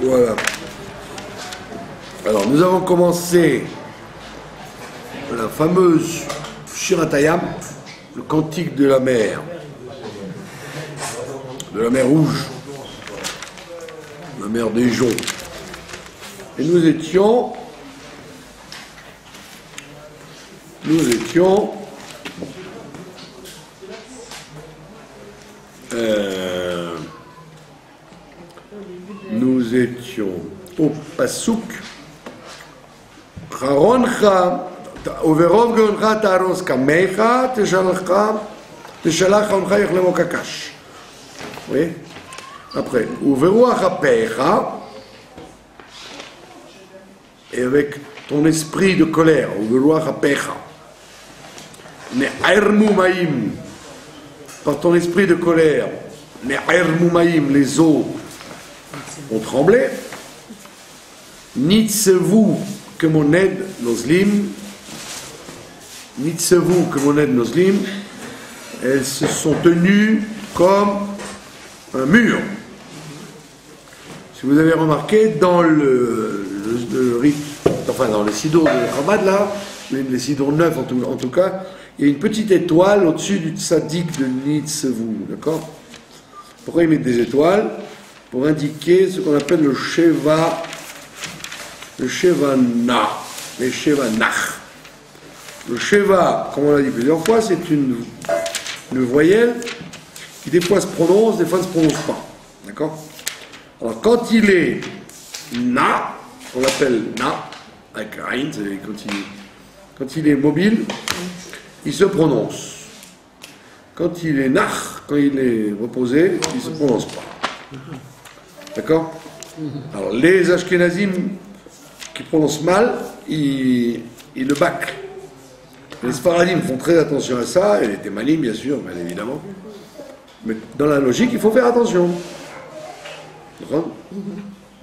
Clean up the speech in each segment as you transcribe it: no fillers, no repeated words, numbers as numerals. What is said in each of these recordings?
Voilà. Alors, nous avons commencé la fameuse Shiratayam, le cantique de la mer Rouge, la mer des joncs. Et nous étions au Pasuk Charoncha Overov Geoncha Taros Kamecha Teshalach Oncha Yochlemo Kakash. Oui. Après, Uveruach Apecha, et avec ton esprit de colère, Uveruach Apecha, Ne'er Mumaim, par ton esprit de colère, Ne'er Mumaim, les eaux ont tremblé, Nitsevu Kemoned Nozlim, Nitsevu Kemoned Nozlim, elles se sont tenues comme un mur. Si vous avez remarqué, dans le rite, enfin dans les sidours de Chabad là, les sidours neufs en tout cas, il y a une petite étoile au-dessus du tzaddik de Nitsevu, d'accord? Pourquoi ils mettent des étoiles? Pour indiquer ce qu'on appelle le Sheva Na, les Sheva Nach. Le Sheva, comme on l'a dit plusieurs fois, c'est une voyelle qui des fois se prononce, des fois ne se prononce pas. D'accord? Alors quand il est Na, on l'appelle Na, avec Ain, quand il est mobile, il se prononce. Quand il est Nach, quand il est reposé, il ne se prononce pas. D'accord? Alors les Ashkenazim qui prononcent mal, ils le bâclent. Les Sfaradim font très attention à ça, et les Témanim bien sûr, bien évidemment. Mais dans la logique, il faut faire attention. D'accord?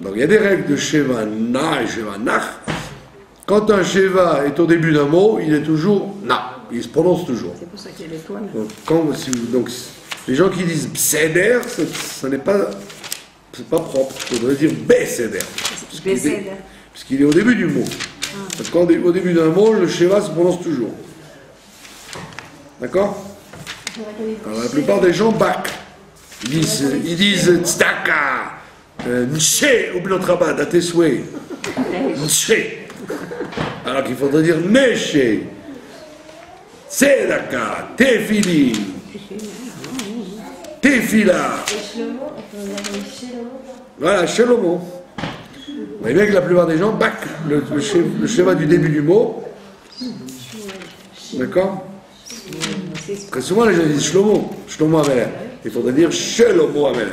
Donc il y a des règles de Sheva Na et Sheva Nach. Quand un Sheva est au début d'un mot, il est toujours Na. Il se prononce toujours. C'est pour ça qu'il y a l'étoile. Donc les gens qui disent Bseder, ce n'est pas, c'est pas propre. Il faudrait dire Beseder. Puisqu'il est au début du mot. Parce qu'au début d'un mot, le Sheva se prononce toujours. D'accord? Alors, la plupart des gens bâclent. Ils disent Tzedaka, Nche, ou Binotrabad, à tes souhaits. Nche. Alors qu'il faudrait dire Neche, Tzedaka, Tefili, Tefila. Voilà, Shelomo. Vous voyez bien que la plupart des gens bâclent le schéma du début du mot. D'accord? Très souvent les gens disent Shlomo, Shlomo Amelech. Il faudrait dire Shelomo Amelech.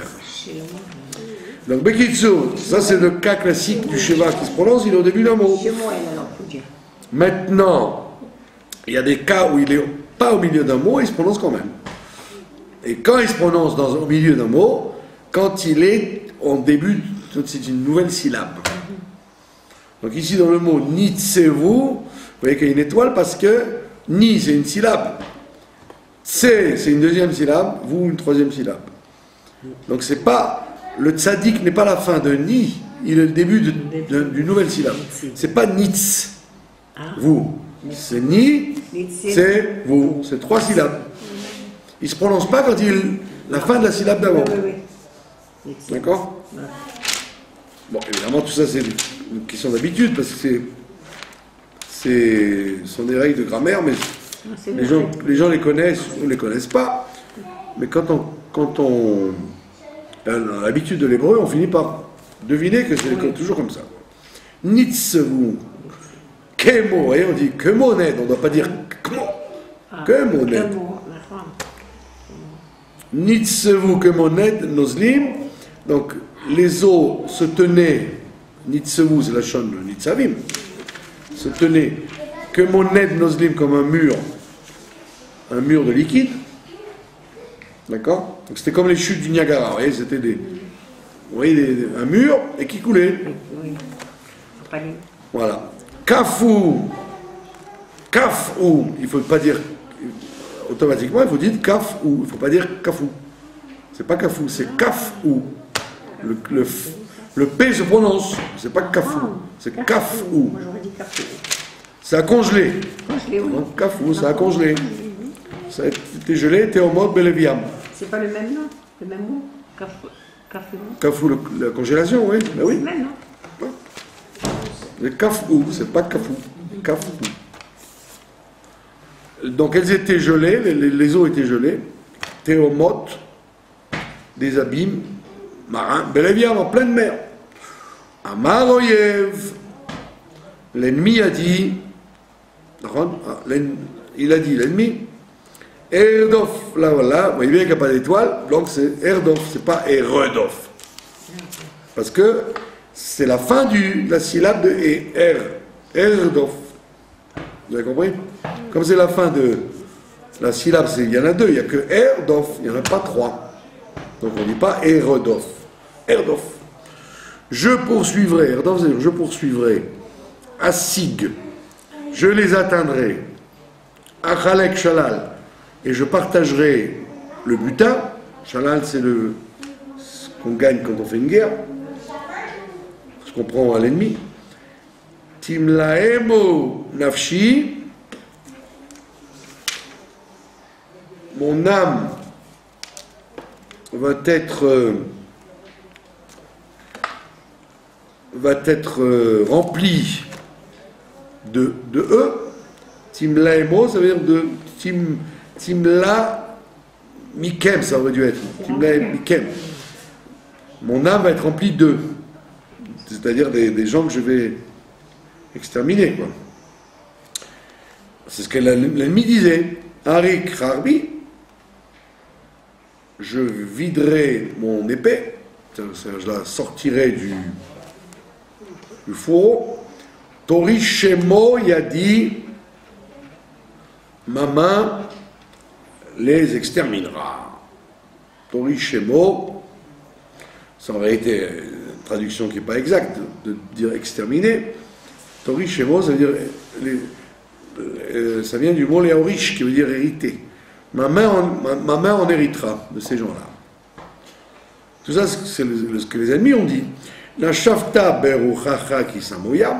Donc Bekitsu, ça c'est le cas classique du schéma qui se prononce, il est au début d'un mot. Maintenant, il y a des cas où il n'est pas au milieu d'un mot, il se prononce quand même. Et quand il se prononce au milieu d'un mot, quand il est en début, c'est une nouvelle syllabe. Donc ici dans le mot Nitsevu, vous voyez qu'il y a une étoile parce que Ni c'est une syllabe, Tse c'est une deuxième syllabe, Vous une troisième syllabe. Donc c'est pas, le tzaddik n'est pas la fin de Ni, il est le début d'une nouvelle syllabe. C'est pas Nitz, Vous. C'est Ni, c'est Vous. C'est trois syllabes. Il ne se prononce pas quand il la fin de la syllabe d'avant. D'accord? Bon, évidemment, tout ça, c'est une question d'habitude, parce que ce sont des règles de grammaire, mais les gens les connaissent ou ne les connaissent pas. Mais quand on a l'habitude de l'hébreu, on finit par deviner que c'est toujours comme ça. Nitsevu, kemo, voyez, on dit kemoned, on ne doit pas dire kmo, kemoned. Nitsevu kemoned nozlim, donc les eaux se tenaient, Nitsevu, c'est la chaîne de Nitzavim, se tenaient kemoned nozlim comme un mur de liquide, d'accord? Donc c'était comme les chutes du Niagara, vous voyez, c'était un mur et qui coulait. Voilà. Kafou, il ne faut pas dire automatiquement, il faut dire kafou, il ne faut pas dire kafou. C'est pas kafou, c'est kafou. Le P se prononce, c'est pas kafou, Ah, c'est cafou. kafou. Moi j'aurais dit cafou. Ça a congelé. Congelé, oui. Donc, kafou, ça a congelé. Ça a été gelé, t'es en mode Beleviam. C'est pas le même nom, le même mot. Cafou. Cafou. Kafou, la congélation, oui. Ben C'est oui. le même, non? Le kafou, c'est pas kafou. Kafou. Donc elles étaient gelées, les eaux étaient gelées. Théomote, des abîmes marins. Beleviam en pleine mer. Amaroyev, l'ennemi a dit, il a dit l'ennemi, Erdof, là voilà, vous voyez bien qu'il n'y a pas d'étoile, donc c'est Erdof, c'est pas Eredof. Parce que c'est la fin de la syllabe de Erdof. Vous avez compris? Comme c'est la fin de la syllabe, il y en a deux, il n'y a que Erdof, il n'y en a pas trois. Donc on ne dit pas Eredof. Erdof. Je poursuivrai, Erdof, c'est-à-dire je poursuivrai Assig, je les atteindrai, Achalek Shalal, et je partagerai le butin. Shalal, c'est ce qu'on gagne quand on fait une guerre, ce qu'on prend à l'ennemi. Timlaemo Nafshi, mon âme va être remplie de eux. Timlaemo, ça veut dire de Timla Mikem, ça aurait dû être. Timla Mikem. Mon âme va être remplie d'eux. C'est-à-dire des gens que je vais exterminer, quoi. C'est ce que l'ennemi disait. Arik Harbi, je viderai mon épée, je la sortirai du fourreau. Torishemo Yadi, ma main les exterminera. Torishemo, ça aurait été une traduction qui n'est pas exacte de dire exterminer. Torishemo, ça veut dire ça vient du mot léorish qui veut dire hériter. Ma main en héritera de ces gens-là. Tout ça, c'est ce que les ennemis ont dit. La shafta beruchacha kisamoyam.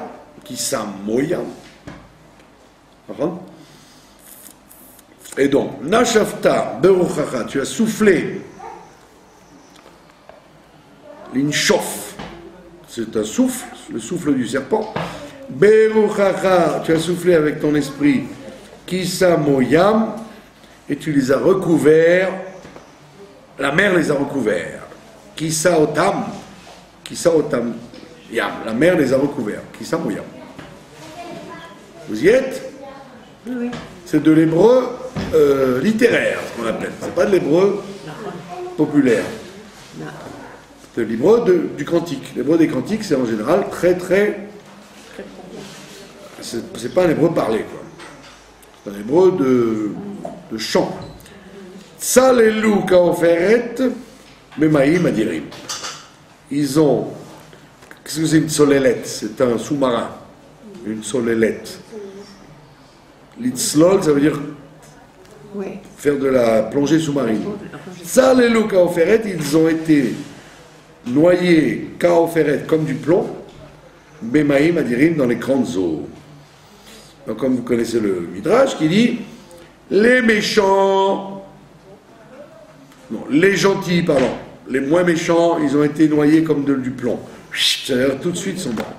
Et donc, Nashafta beruchacha, tu as soufflé l'inchof, c'est un souffle, le souffle du serpent. Beruchacha, tu as soufflé avec ton esprit kisamoyam, et tu les as recouverts, la mer les a recouverts. Kisa otam yam, la mer les a recouverts. Kisa moyam. Vous y êtes? Oui. C'est de l'hébreu littéraire, ce qu'on appelle. C'est pas de l'hébreu populaire. C'est l'hébreu du cantique. L'hébreu des cantiques, c'est en général très. C'est pas un hébreu parlé, quoi. C'est un hébreu de chant. Tsalelu kaoferet memaim adirim. Ils ont. Qu'est-ce que c'est une solélette? C'est un sous-marin. Une solélette. Litzlol, ça veut dire faire de la plongée sous-marine. Tsalelu kaoferet, ils ont été noyés kaoferet comme du plomb. Memaim adirim dans les grandes eaux. Donc, comme vous connaissez le Midrash qui dit les méchants, non, les gentils, pardon, les moins méchants, ils ont été noyés comme du plomb. C'est-à-dire tout de suite ils sont morts,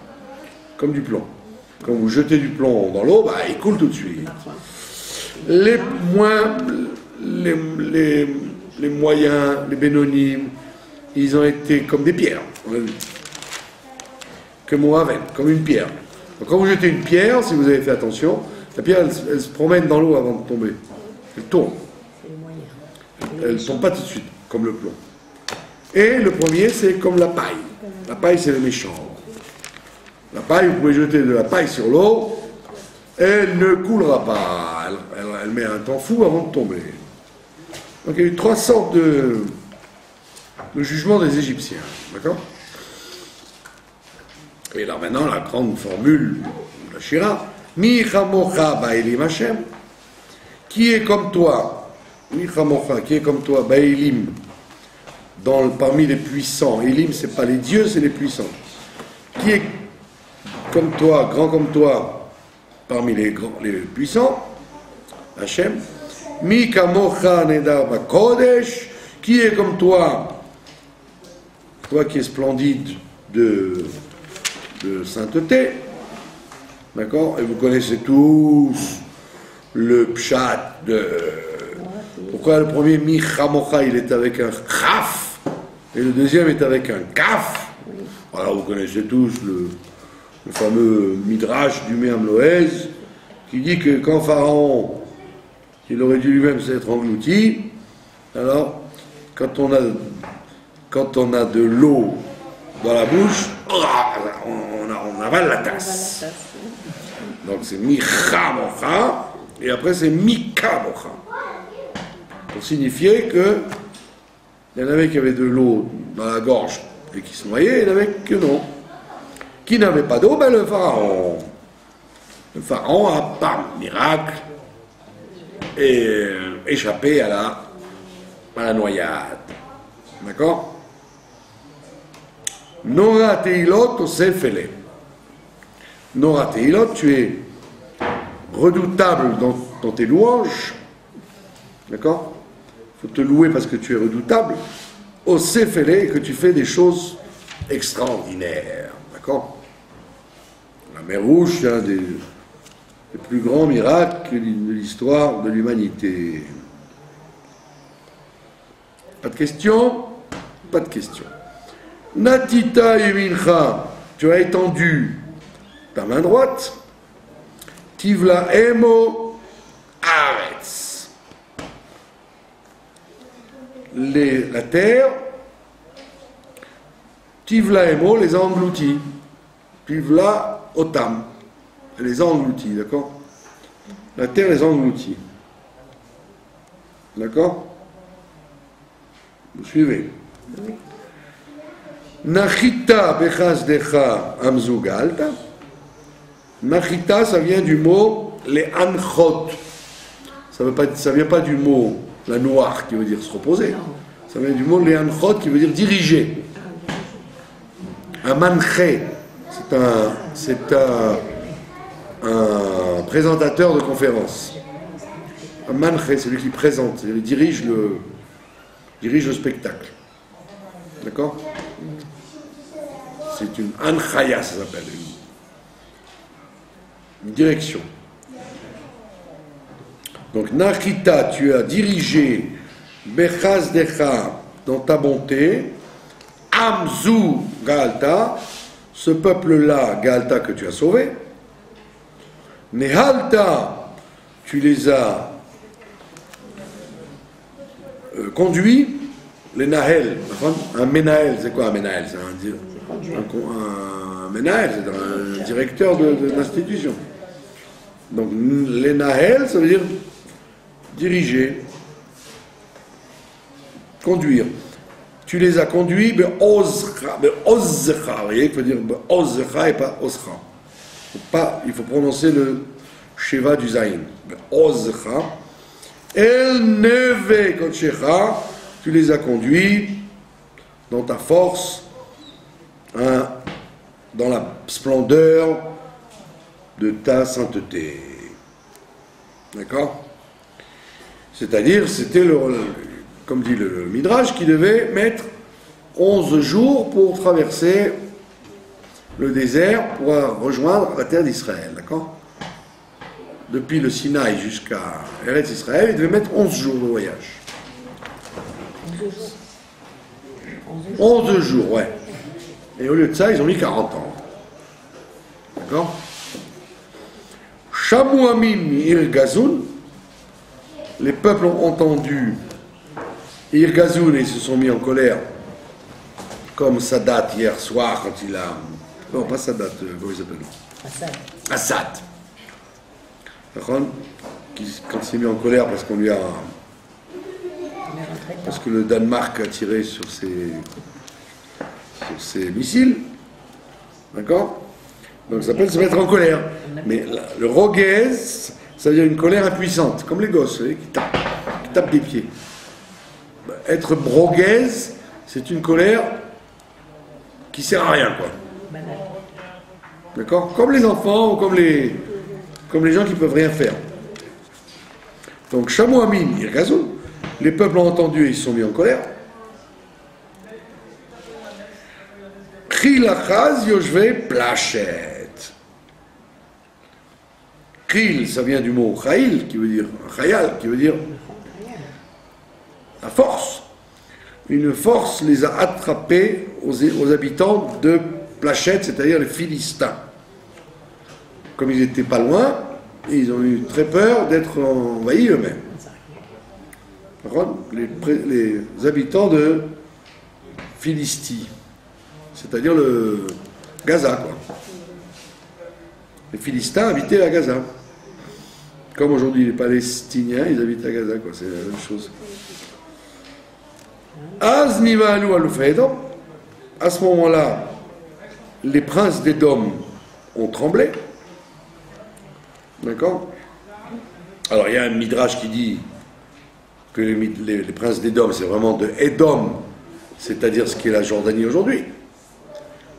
comme du plomb. Quand vous jetez du plomb dans l'eau, il coule tout de suite. Les moyens, les bénonymes, ils ont été comme des pierres, que Moaven, comme une pierre. Donc quand vous jetez une pierre, si vous avez fait attention, la pierre, elle se promène dans l'eau avant de tomber. Elle tourne. Elle ne tombe pas tout de suite, comme le plomb. Et le premier, c'est comme la paille. La paille, c'est les méchants. La paille, vous pouvez jeter de la paille sur l'eau, elle ne coulera pas. Elle met un temps fou avant de tomber. Donc il y a eu 3 sortes de jugements des Égyptiens. D'accord ? Et là maintenant, la grande formule de la Shira, Mi chamocha ba'ilim Hashem, qui est comme toi, Mi chamocha, qui est comme toi, ba'ilim, parmi les puissants. Elim, c'est pas les dieux, c'est les puissants. Qui est comme toi, grand comme toi, parmi les puissants? Hachem. Mi kamocha nedar bakodesh. Qui est comme toi qui es splendide de sainteté? D'accord? Et vous connaissez tous le pshat de... Pourquoi le premier mi chamocha, il est avec un chaf, et le deuxième est avec un kaf? Alors vous connaissez tous le fameux midrash du Me'am Loez, qui dit que quand Pharaon, il aurait dû lui-même s'être englouti, alors quand on a de l'eau dans la bouche, on avale la tasse. Donc c'est micha mocha, et après c'est mika mocha. Pour signifier que il y en avait qui avaient de l'eau dans la gorge et qui se noyaient, il y en avait que non. Qui n'avait pas d'eau? Ben le pharaon. Le pharaon a, par miracle, échappé à la noyade. D'accord? Nora Teilot Osefele. Nora Teilot, tu es redoutable dans tes louanges. D'accord? Il faut te louer parce que tu es redoutable. Osefele, que tu fais des choses extraordinaires. D'accord? La mer Rouge, c'est un des plus grands miracles de l'histoire de l'humanité. Pas de questions? Pas de questions. Natita Yemincha, tu as étendu ta main droite. Tivla Emo Aretz. La terre, Tivla Emo les a engloutis. Tivla Otam, elle les a engloutis, d'accord? La terre les a engloutis. D'accord? Vous suivez? Oui. Nachita bechazdecha amzugalta. Nachita, ça vient du mot les anchot. Ça vient pas du mot la noire qui veut dire se reposer. Ça vient du mot les anchot qui veut dire diriger. Un manché, c'est un présentateur de conférence. Un manché, c'est lui qui présente, il dirige le spectacle. D'accord? C'est une anchaya, ça s'appelle. Une direction. Donc, Nachita, tu as dirigé Bechazdecha dans ta bonté, Amzu Galta, ce peuple-là, Galta, que tu as sauvé, Nehalta, tu les as conduits, les Nahel, un Menael, c'est quoi un Menael? C'est un Menael, c'est un directeur de l'institution. Donc, les Nahel, ça veut dire diriger, conduire. Tu les as conduits, Ozcha, vous voyez, il faut dire Ozcha et pas Oscha. Il faut prononcer le Sheva du Zayin. Ozcha. El Neve Kochecha, tu les as conduits dans ta force, dans la splendeur de ta sainteté. D'accord? C'est-à-dire, c'était, comme dit le Midrash, qui devait mettre 11 jours pour traverser le désert pour rejoindre la terre d'Israël. D'accord? Depuis le Sinaï jusqu'à Eretz Israël, il devait mettre 11 jours de voyage. 11 jours, ouais. Et au lieu de ça, ils ont mis 40 ans. D'accord? Shamuamim Irgazoun, les peuples ont entendu Irgazoun et ils se sont mis en colère, comme Sadat hier soir quand il a... Non, pas Sadat, comment il s'appelle? Assad. D'accord? Quand il s'est mis en colère parce qu'on lui a... Parce que le Danemark a tiré sur ses missiles. D'accord? Donc ça s'appelle se mettre en colère. Mais le roguez, ça veut dire une colère impuissante, comme les gosses, vous savez, qui tapent des pieds. Être broguez, c'est une colère qui sert à rien, quoi. Banal. D'accord? Comme les enfants ou comme les gens qui peuvent rien faire. Donc, Shamu Amin, Irgazou, les peuples ont entendu et ils se sont mis en colère. Chilachaz Yoshve Plachet. Chil, ça vient du mot Chaïl, qui veut dire Chayal, qui veut dire la force. Une force les a attrapés aux habitants de Plachet, c'est-à-dire les Philistins. Comme ils n'étaient pas loin, ils ont eu très peur d'être envahis eux-mêmes. Les habitants de Philistie, c'est-à-dire le Gaza, quoi. Les Philistins habitaient à Gaza. Comme aujourd'hui les Palestiniens, ils habitent à Gaza, quoi. C'est la même chose. Az nivalu alufedom. À ce moment-là, les princes d'Édom ont tremblé. D'accord? Alors il y a un midrash qui dit que les princes d'Édom, c'est vraiment de Édom, c'est-à-dire ce qui est la Jordanie aujourd'hui.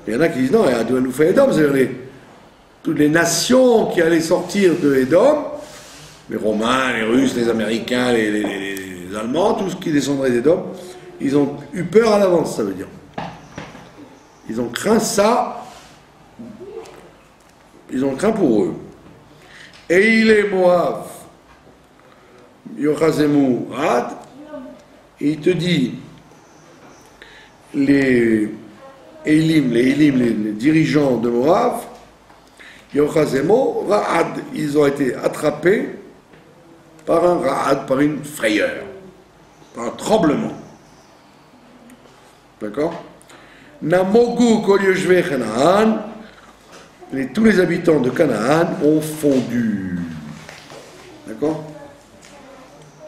Il y en a qui disent non, il y a nous fait Édom, c'est-à-dire toutes les nations qui allaient sortir de Édom, les Romains, les Russes, les Américains, les Allemands, tout ce qui descendrait d'Édom, ils ont eu peur à l'avance, ça veut dire. Ils ont craint ça, ils ont craint pour eux. Et il est Moab, Yochazemu Ad, il te dit, les Élim, les dirigeants de Moab, Yochazemu Ra'ad, ils ont été attrapés par un Ra'ad, par une frayeur, par un tremblement. D'accord? Namogu Kol Yoshvei Canaan, tous les habitants de Canaan ont fondu. D'accord?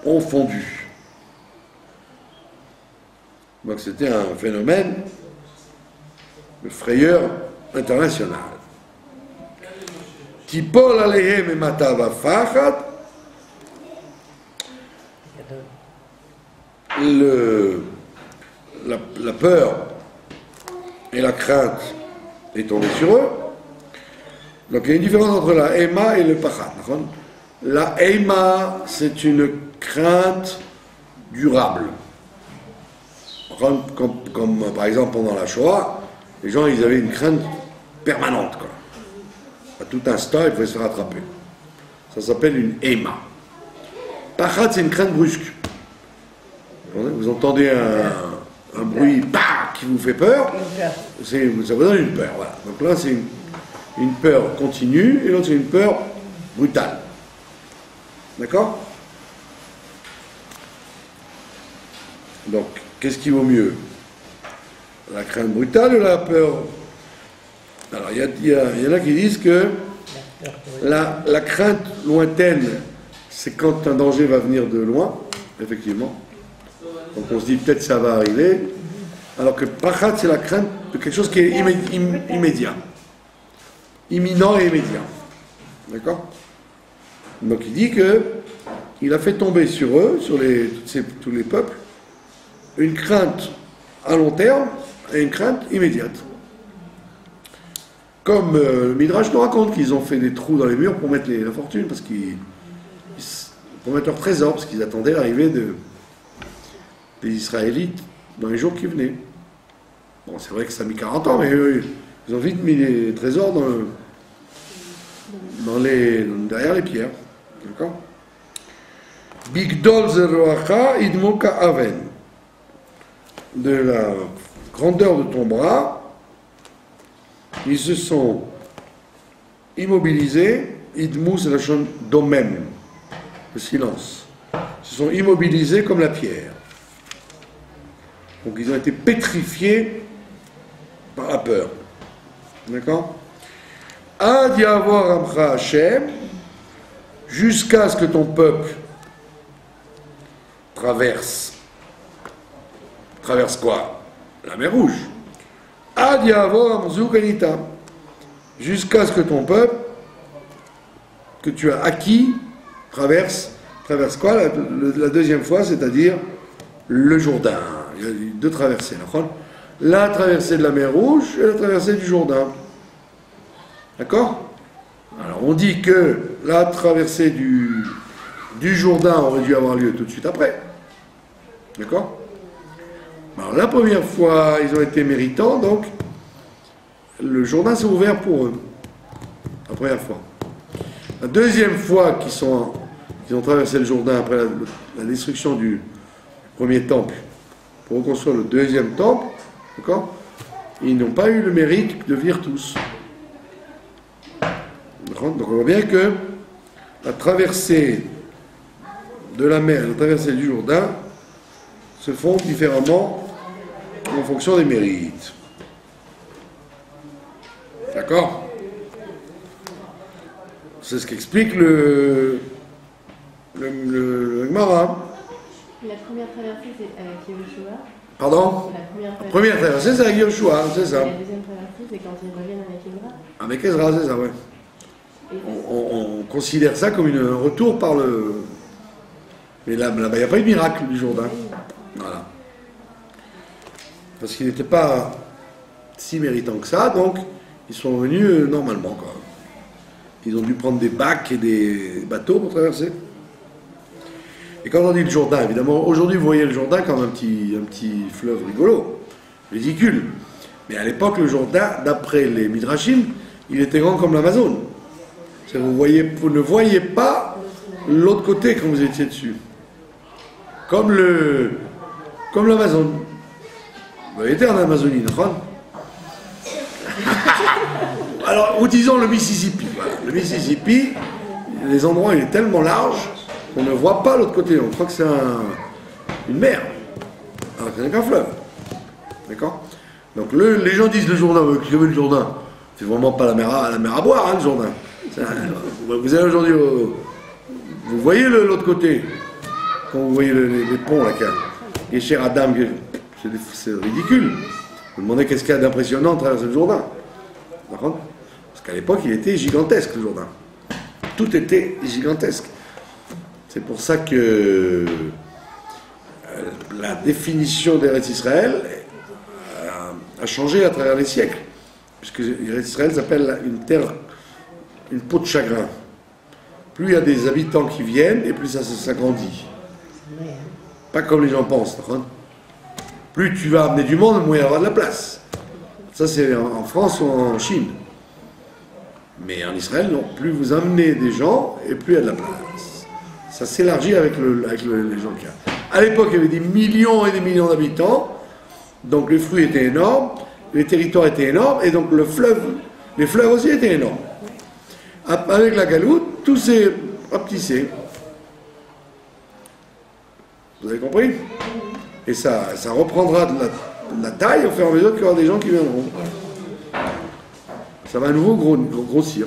Ont fondu. Donc c'était un phénomène de frayeur internationale. Tipol alehem et matava fachat. La peur et la crainte est tombée sur eux. Donc il y a une différence entre la Ema et le Pachat. La Ema, c'est une crainte durable. Comme par exemple pendant la Shoah, les gens ils avaient une crainte permanente, quoi. À tout instant, ils pouvaient se rattraper. Ça s'appelle une Ema. Pachat, c'est une crainte brusque. Vous entendez un bruit qui vous fait peur, ça vous donne une peur. Voilà. Donc là, c'est une peur continue et l'autre, c'est une peur brutale. D'accord? Donc, qu'est-ce qui vaut mieux? La crainte brutale ou la peur? Alors, il y en a qui disent que la crainte lointaine, c'est quand un danger va venir de loin, effectivement. Donc on se dit peut-être ça va arriver. Alors que Pachat, c'est la crainte de quelque chose qui est immédiat. Imminent et immédiat. D'accord? Donc il dit que il a fait tomber sur eux, sur tous les peuples, une crainte à long terme et une crainte immédiate. Comme le Midrash nous raconte qu'ils ont fait des trous dans les murs pour mettre la fortune, pour mettre leur trésor, parce qu'ils attendaient l'arrivée des Israélites dans les jours qui venaient. Bon, c'est vrai que ça a mis 40 ans, mais eux, ils ont vite mis les trésors derrière les pierres. D'accord? Bigdol zeroacha idmoka aven. De la grandeur de ton bras, ils se sont immobilisés. Idmou, c'est la chose d'omem, le silence. Ils se sont immobilisés comme la pierre. Donc ils ont été pétrifiés par la peur. D'accord? Ad yavor amcha Hashem, jusqu'à ce que ton peuple traverse quoi? La mer Rouge. Ad yavor amzuk anita, jusqu'à ce que ton peuple que tu as acquis traverse quoi? La deuxième fois, c'est-à-dire le Jourdain. il y a deux traversées. La traversée de la mer Rouge et la traversée du Jourdain. D'accord? Alors on dit que la traversée du Jourdain aurait dû avoir lieu tout de suite après. D'accord? Alors la première fois, ils ont été méritants, donc le Jourdain s'est ouvert pour eux. La première fois. La deuxième fois qu'ils ont traversé le Jourdain après la destruction du premier temple, pour reconstruire le deuxième temple, d'accord, ils n'ont pas eu le mérite de venir tous. Donc on voit bien que la traversée de la mer et la traversée du Jourdain se font différemment en fonction des mérites. D'accord? C'est ce qu'explique le Gemara. La première traversée, c'est avec Yehoshua. Pardon? La première traversée, c'est avec Yehoshua, c'est ça. Et la deuxième traversée, c'est quand ils reviennent avec Ezra. Avec Ezra, c'est ça, ouais. On considère ça comme un retour par le... Mais là-bas, il n'y a pas eu de miracle du Jourdain. Voilà. Parce qu'il n'était pas si méritant que ça, donc ils sont venus normalement, quoi. Ils ont dû prendre des bacs et des bateaux pour traverser. Et quand on dit le Jourdain, évidemment, aujourd'hui vous voyez le Jourdain comme un petit fleuve rigolo, ridicule. Mais à l'époque, le Jourdain, d'après les Midrashim, il était grand comme l'Amazone. Vous ne voyez pas l'autre côté quand vous étiez dessus. Comme l'Amazone. Vous avez été en Amazonie, non? Alors, ou disons le Mississippi. Voilà. Le Mississippi, les endroits, il est tellement large qu'on ne voit pas l'autre côté. On croit que c'est une mer. Alors que ce n'est qu'un fleuve. D'accord? Donc, les gens disent le Jourdain, le Jourdain. C'est vraiment pas la mer à boire, hein, le Jourdain. Vous allez aujourd'hui, vous voyez l'autre côté, quand vous voyez les ponts là, qui est cher Adam, c'est ridicule. Vous vous demandez qu'est-ce qu'il y a d'impressionnant à travers ce Jourdain. D'accord? Parce qu'à l'époque, il était gigantesque, le Jourdain. Tout était gigantesque. C'est pour ça que la définition d'Eretz Israël a changé à travers les siècles. Puisque Eretz Israël s'appelle une terre, une peau de chagrin. Plus il y a des habitants qui viennent, et plus ça s'agrandit. Pas comme les gens pensent. Plus tu vas amener du monde, moins il y aura de la place. Ça, c'est en France ou en Chine. Mais en Israël, non. Plus vous amenez des gens, et plus il y a de la place. Ça s'élargit avec les gens qu'il y a. À l'époque, il y avait des millions et des millions d'habitants. Donc les fruits étaient énormes, les territoires étaient énormes, et donc les fleuves aussi étaient énormes. Avec la galoute, tout s'est rapetissé. Vous avez compris? Et ça reprendra de la taille au fur et à mesure qu'il y aura des gens qui viendront. Ça va à nouveau grossir.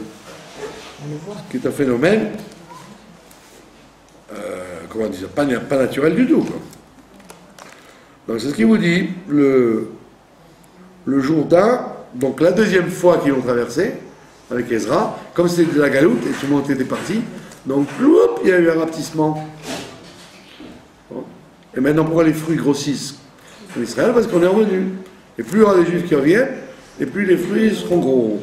Ce qui est un phénomène, comment dire, pas naturel du tout, quoi. Donc c'est ce qu'il vous dit, le Jourdain, donc la deuxième fois qu'ils l'ont traversé, avec Ezra, comme c'était de la galoute, et tout le monde était parti, donc ploup, il y a eu un rapetissement. Bon. Et maintenant, pourquoi les fruits grossissent en Israël? Parce qu'on est revenu. Et plus il y aura des Juifs qui reviennent, et plus les fruits seront gros.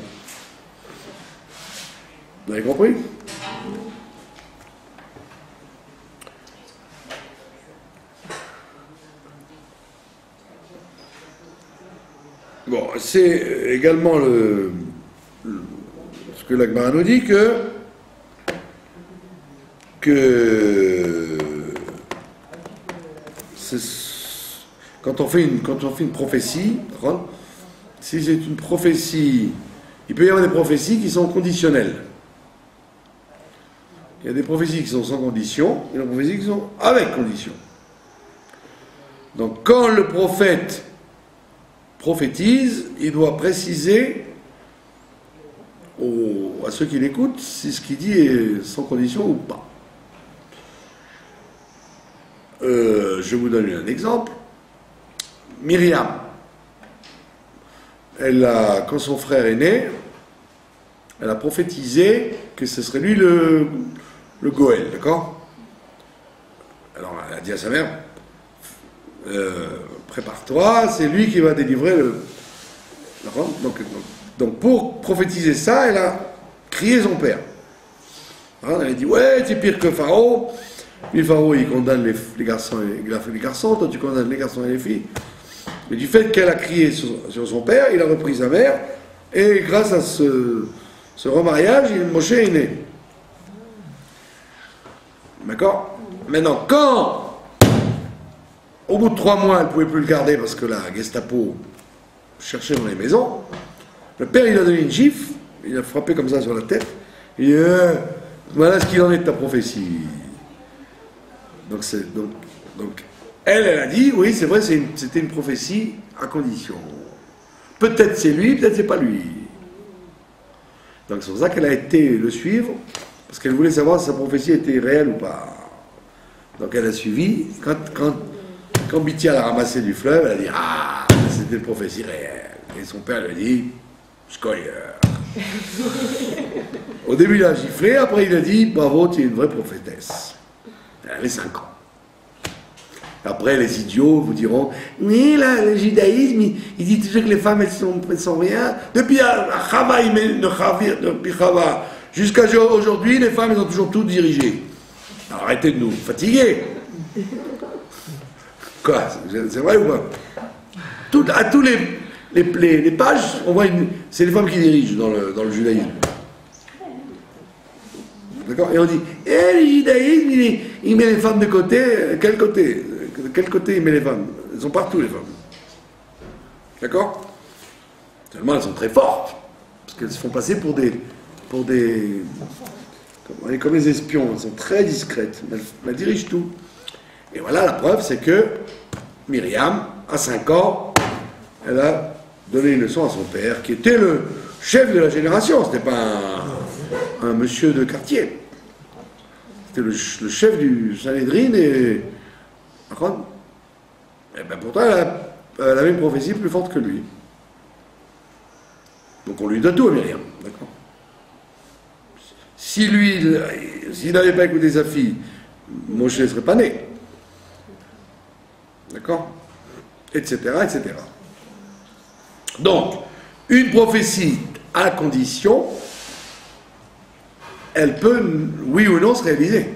Vous avez compris? Bon, c'est également ce que la Gemara nous dit que quand on fait une prophétie, si c'est une prophétie, il peut y avoir des prophéties qui sont conditionnelles. Il y a des prophéties qui sont sans condition, et des prophéties qui sont avec condition. Donc quand le prophète prophétise, il doit préciser à ceux qui l'écoutent si ce qu'il dit est sans condition ou pas. Je vous donne un exemple. Myriam, quand son frère est né, elle a prophétisé que ce serait lui le Goël, d'accord? Alors elle a dit à sa mère, prépare-toi, c'est lui qui va délivrer le... Donc pour prophétiser ça, elle a crié son père. Elle a dit, ouais, tu es pire que Pharaon. Puis Pharaon, il condamne les garçons, il a fait les garçons, toi tu condamnes les garçons et les filles. Mais du fait qu'elle a crié sur son père, il a repris sa mère, et grâce à ce remariage, Moshe est né. D'accord? Maintenant, quand, au bout de 3 mois, elle ne pouvait plus le garder parce que la Gestapo cherchait dans les maisons, le père, il a donné une gifle, il a frappé comme ça sur la tête, il dit, voilà ce qu'il en est de ta prophétie. Donc elle a dit, oui, c'est vrai, c'était une prophétie à condition. Peut-être c'est lui, peut-être c'est pas lui. Donc c'est pour ça qu'elle a été le suivre, parce qu'elle voulait savoir si sa prophétie était réelle ou pas. Donc elle a suivi. Quand Bithia l'a ramassé du fleuve, elle a dit, ah, c'était une prophétie réelle. Et son père lui a dit, scoyer. Au début il a giflé, après il a dit, bravo, tu es une vraie prophétesse. Elle avait 5 ans. Après, les idiots vous diront, oui, là, le judaïsme, il dit toujours que les femmes, elles sont rien. Depuis Chava jusqu'à aujourd'hui, les femmes, elles ont toujours tout dirigé. Alors, arrêtez de nous fatiguer. Quoi? C'est vrai ou pas? À tous les pages, on voit c'est les femmes qui dirigent dans le judaïsme. D'accord? Et on dit, le judaïsme, il met les femmes de côté. Quel côté? De quel côté il met les femmes? Elles sont partout, les femmes. D'accord? Seulement, elles sont très fortes. Parce qu'elles se font passer pour des comme les espions. Elles sont très discrètes. Elles dirigent tout. Et voilà, la preuve, c'est que Myriam, à 5 ans, elle a donné une leçon à son père, qui était le chef de la génération. Ce n'était pas un monsieur de quartier. C'était le chef du Sanhédrin et ben pourtant elle avait une prophétie plus forte que lui. Donc on lui donne tout à Myriam, d'accord? S'il n'avait pas écouté sa fille, Moshe ne serait pas né. D'accord? Etc., etc. Donc, une prophétie à condition, elle peut, oui ou non, se réaliser.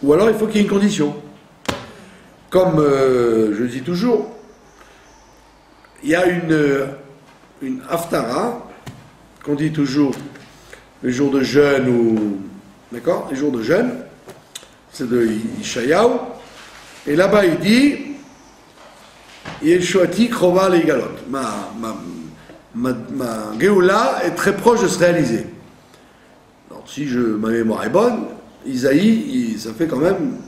Ou alors il faut qu'il y ait une condition. Comme je dis toujours, il y a une haftara qu'on dit toujours le jour de jeûne ou... D'accord? Les jours de jeûne, c'est de Ishayahu. Et là-bas il dit Yeshuati krova leigalot. Ma Géoula est très proche de se réaliser. Alors, si ma mémoire est bonne, Isaïe, ça fait quand même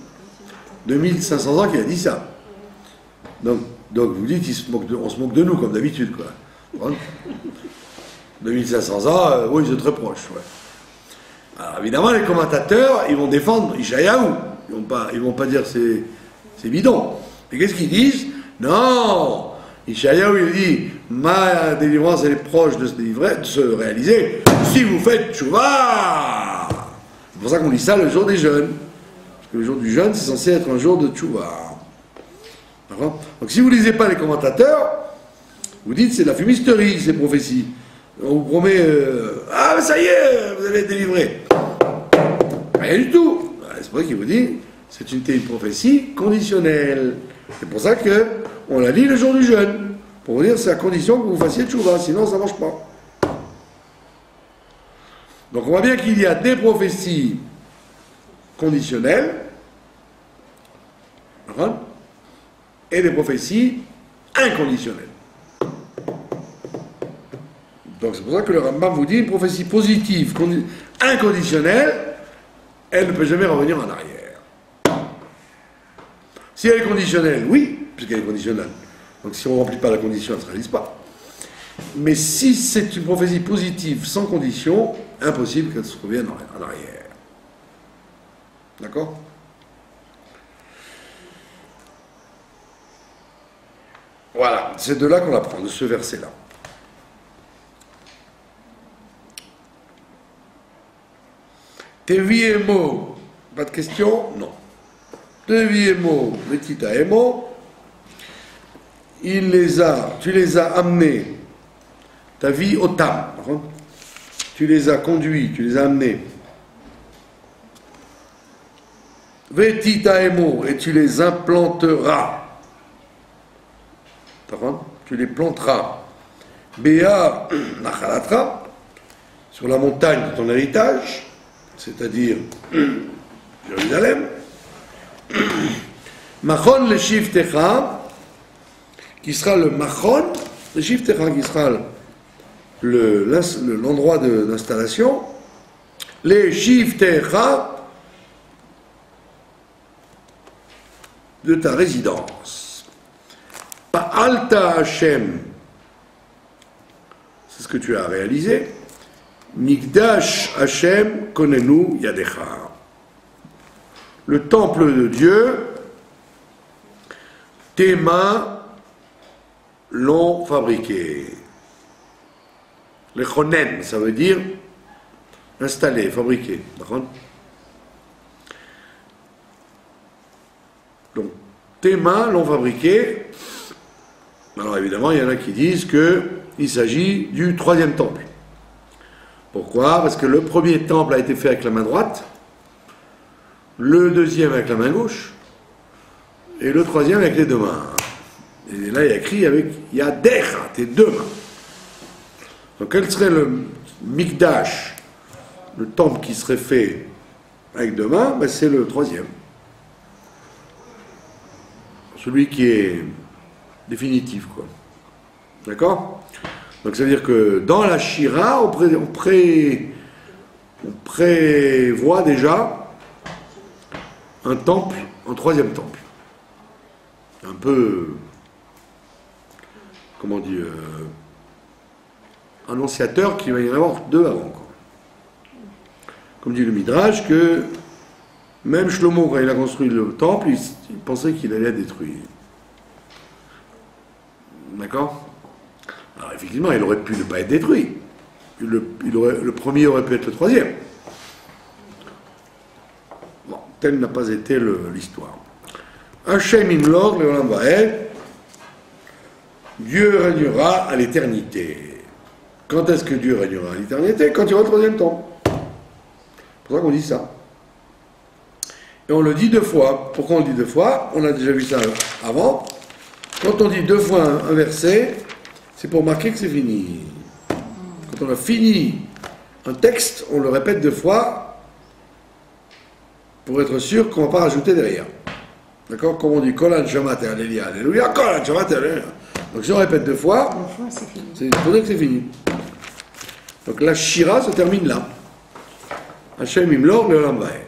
2500 ans qu'il a dit ça. Donc vous dites on se moque de nous, comme d'habitude, quoi. 2500 ans, oui, c'est très proche, ouais. Alors évidemment, les commentateurs, ils vont défendre Ishayahu. Ils vont pas dire c'est bidon. Et qu'est-ce qu'ils disent? Non, Ishayahu, il dit, ma délivrance, elle est proche de se délivrer, de se réaliser, si vous faites tchouva. C'est pour ça qu'on dit ça le jour des jeûnes. Parce que le jour du jeûne, c'est censé être un jour de tchouva. D'accord? Donc si vous ne lisez pas les commentateurs, vous dites c'est de la fumisterie, ces prophéties. On vous promet, ah ça y est, vous allez être délivré. Rien du tout. C'est pour ça qu'il vous dit, c'est une prophétie conditionnelle. C'est pour ça qu'on la lit le jour du jeûne. Pour vous dire, c'est à condition que vous fassiez tchouva, sinon ça ne marche pas. Donc on voit bien qu'il y a des prophéties conditionnelles et des prophéties inconditionnelles. Donc c'est pour ça que le Rambam vous dit une prophétie positive, inconditionnelle, elle ne peut jamais revenir en arrière. Si elle est conditionnelle, oui, puisqu'elle est conditionnelle. Donc si on ne remplit pas la condition, elle ne se réalise pas. Mais si c'est une prophétie positive sans condition, impossible qu'elle se revienne en arrière. D'accord? Voilà, c'est de là qu'on apprend, de ce verset-là. Teviemo, pas de question? Non. Teviemo, Metita Emo. tu les as amenés, ta vie au tam, tu les as conduits, tu les as amenés. Vetita emo, et tu les implanteras. Tu les planteras. Béa nachalatra, sur la montagne de ton héritage, c'est-à-dire Jérusalem. Machon le shiftecha, qui sera le machon, le shiftecha qui sera l'endroit d'installation. Les shiftecha de ta résidence. Alta Hashem, c'est ce que tu as réalisé. Mikdash Hashem konenu yadecha. Le temple de Dieu, tes mains l'ont fabriqué. Le chonen, ça veut dire installer, fabriquer. D'accord ? Donc, tes mains l'ont fabriqué. Alors évidemment, il y en a qui disent qu'il s'agit du troisième temple. Pourquoi ? Parce que le premier temple a été fait avec la main droite, le deuxième avec la main gauche, et le troisième avec les deux mains. Et là, il y a écrit avec Yadecha, tes deux mains. Donc, quel serait le Mikdash, le temple qui serait fait avec deux mains ? Ben, c'est le troisième. Celui qui est définitif, quoi. D'accord ? Donc ça veut dire que dans la Shira, on prévoit déjà un temple, un troisième temple. Un peu, comment on dit, annonciateur qu'il va y en avoir deux avant, quoi. Comme dit le Midrash, que même Shlomo, quand il a construit le temple, il pensait qu'il allait être détruit. D'accord ? Alors effectivement, il aurait pu ne pas être détruit. Le premier aurait pu être le troisième. Bon, telle n'a pas été l'histoire. Hashem imlor leolam vaed, Dieu régnera à l'éternité. Quand est-ce que Dieu régnera à l'éternité ? Quand il y aura le troisième temple. C'est pour ça qu'on dit ça. Et on le dit deux fois. Pourquoi on le dit deux fois ? On a déjà vu ça avant. Quand on dit deux fois un verset, c'est pour marquer que c'est fini. Quand on a fini un texte, on le répète deux fois pour être sûr qu'on ne va pas rajouter derrière. D'accord ? Comme on dit Kolan Shamat et Alléluia, Alléluia, Kolan Shamat et Alléluia. Donc si on répète deux fois, c'est pour dire que c'est fini. Donc la Shira se termine là. Hashem imlor leolam vaed.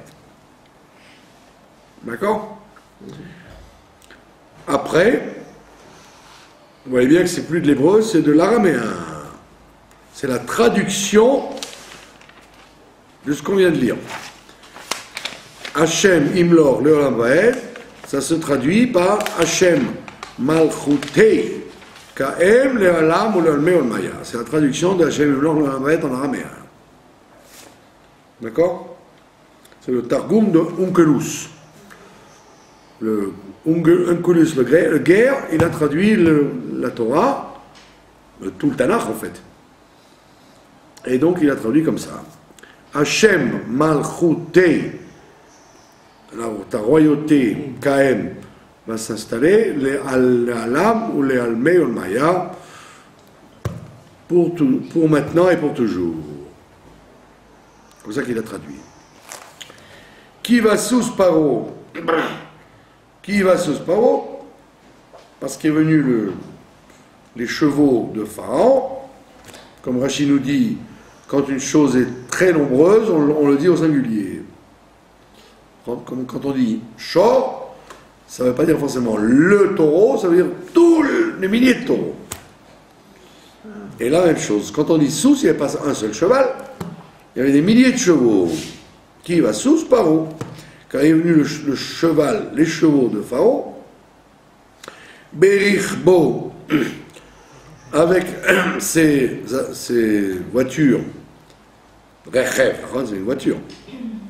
D'accord ? Après, vous voyez bien que c'est plus de l'hébreu, c'est de l'araméen. C'est la traduction de ce qu'on vient de lire. Hashem imlor leolam vaed, ça se traduit par Hashem malchutei kaem leolam ou leolme olmaya. C'est la traduction de Hashem imlor leolam vaed en araméen. D'accord ? C'est le Targum de Onkelos. Le Onkelos, le guerre, il a traduit la Torah, tout le Tanakh en fait. Et donc il a traduit comme ça. Hashem malchutei, alors ta royauté, Kaem, va s'installer, les Alam ou les Almei Olmaya, pour maintenant et pour toujours. C'est comme ça qu'il a traduit. Qui va sous Paro? Qui va sous Paro? Parce qu'est venu les chevaux de Pharaon. Comme Rachid nous dit, quand une chose est très nombreuse, on le dit au singulier. Quand on dit chor, ça ne veut pas dire forcément le taureau, ça veut dire tous les milliers de taureaux. Et la même chose, quand on dit sous, il n'y avait pas un seul cheval, il y avait des milliers de chevaux. Qui va sous Paro? Quand est venu le cheval, les chevaux de Pharaon, Berichbo, avec ses voitures, Rechev, c'est une voiture,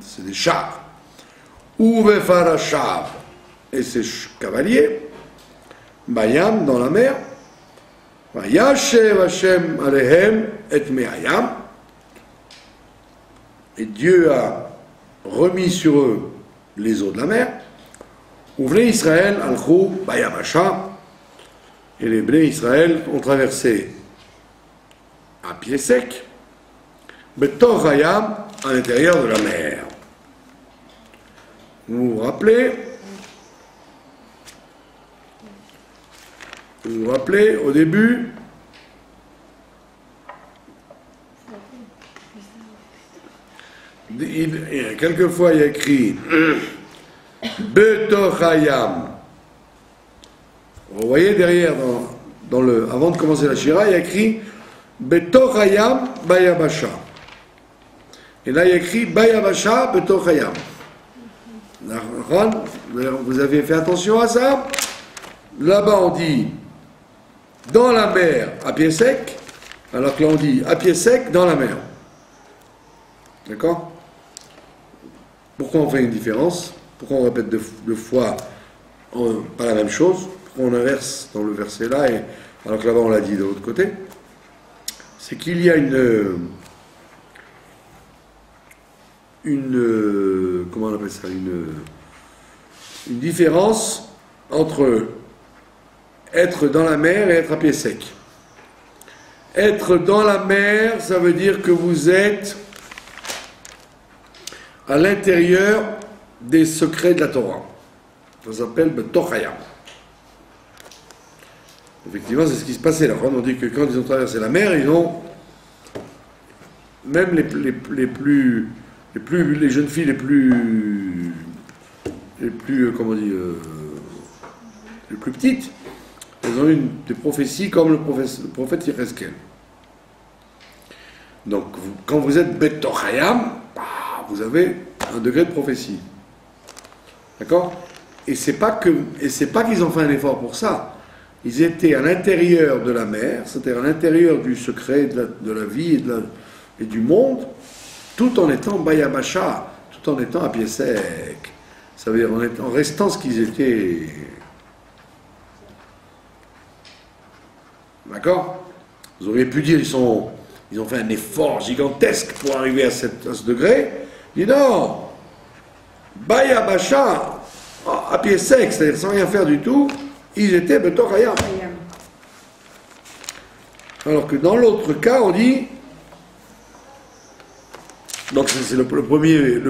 c'est des chars, Uvefarashav, et ses cavaliers, Bayam, dans la mer. Yashev Hashem Alehem et Me'ayam. Et Dieu a remis sur eux les eaux de la mer. Ouvnei Israël alchou Bayabasha. Et les Bnei Israël ont traversé à pied sec, Betor Hayam, à l'intérieur de la mer. Vous vous rappelez au début, quelquefois il y a écrit Betor Hayam. Vous voyez derrière, avant de commencer la Shira, il y a écrit Betor Hayam Bayabasha. Et là il y a écrit Bayabasha Betor Hayam. Vous avez fait attention à ça? Là-bas on dit dans la mer à pied sec, alors que là on dit à pied sec dans la mer. D'accord? Pourquoi on fait une différence? Pourquoi on répète deux fois pas la même chose? Pourquoi on inverse dans le verset là, alors que là-bas on l'a dit de l'autre côté? C'est qu'il y a une comment on appelle ça, une différence entre être dans la mer et être à pied sec. Être dans la mer, ça veut dire que vous êtes à l'intérieur des secrets de la Torah. Ça s'appelle Betor Hayam. Effectivement, c'est ce qui se passait là. On dit que quand ils ont traversé la mer, ils ont même les jeunes filles les plus comment on dit, les plus petites, elles ont eu des prophéties comme le prophète Yecheskel. Donc, quand vous êtes Betor Hayam, vous avez un degré de prophétie. D'accord? Et c'est pas qu'ils ont fait un effort pour ça. Ils étaient à l'intérieur de la mer, c'est-à-dire à l'intérieur du secret de la vie et du monde, tout en étant Bayabasha, tout en étant à pied sec. Ça veut dire en restant ce qu'ils étaient. D'accord? Vous auriez pu dire ils ont fait un effort gigantesque pour arriver à ce degré. Il dit non, Bayabasha, à pied sec, c'est-à-dire sans rien faire du tout, ils étaient Betor Hayam. Alors que dans l'autre cas, on dit. Donc c'est le premier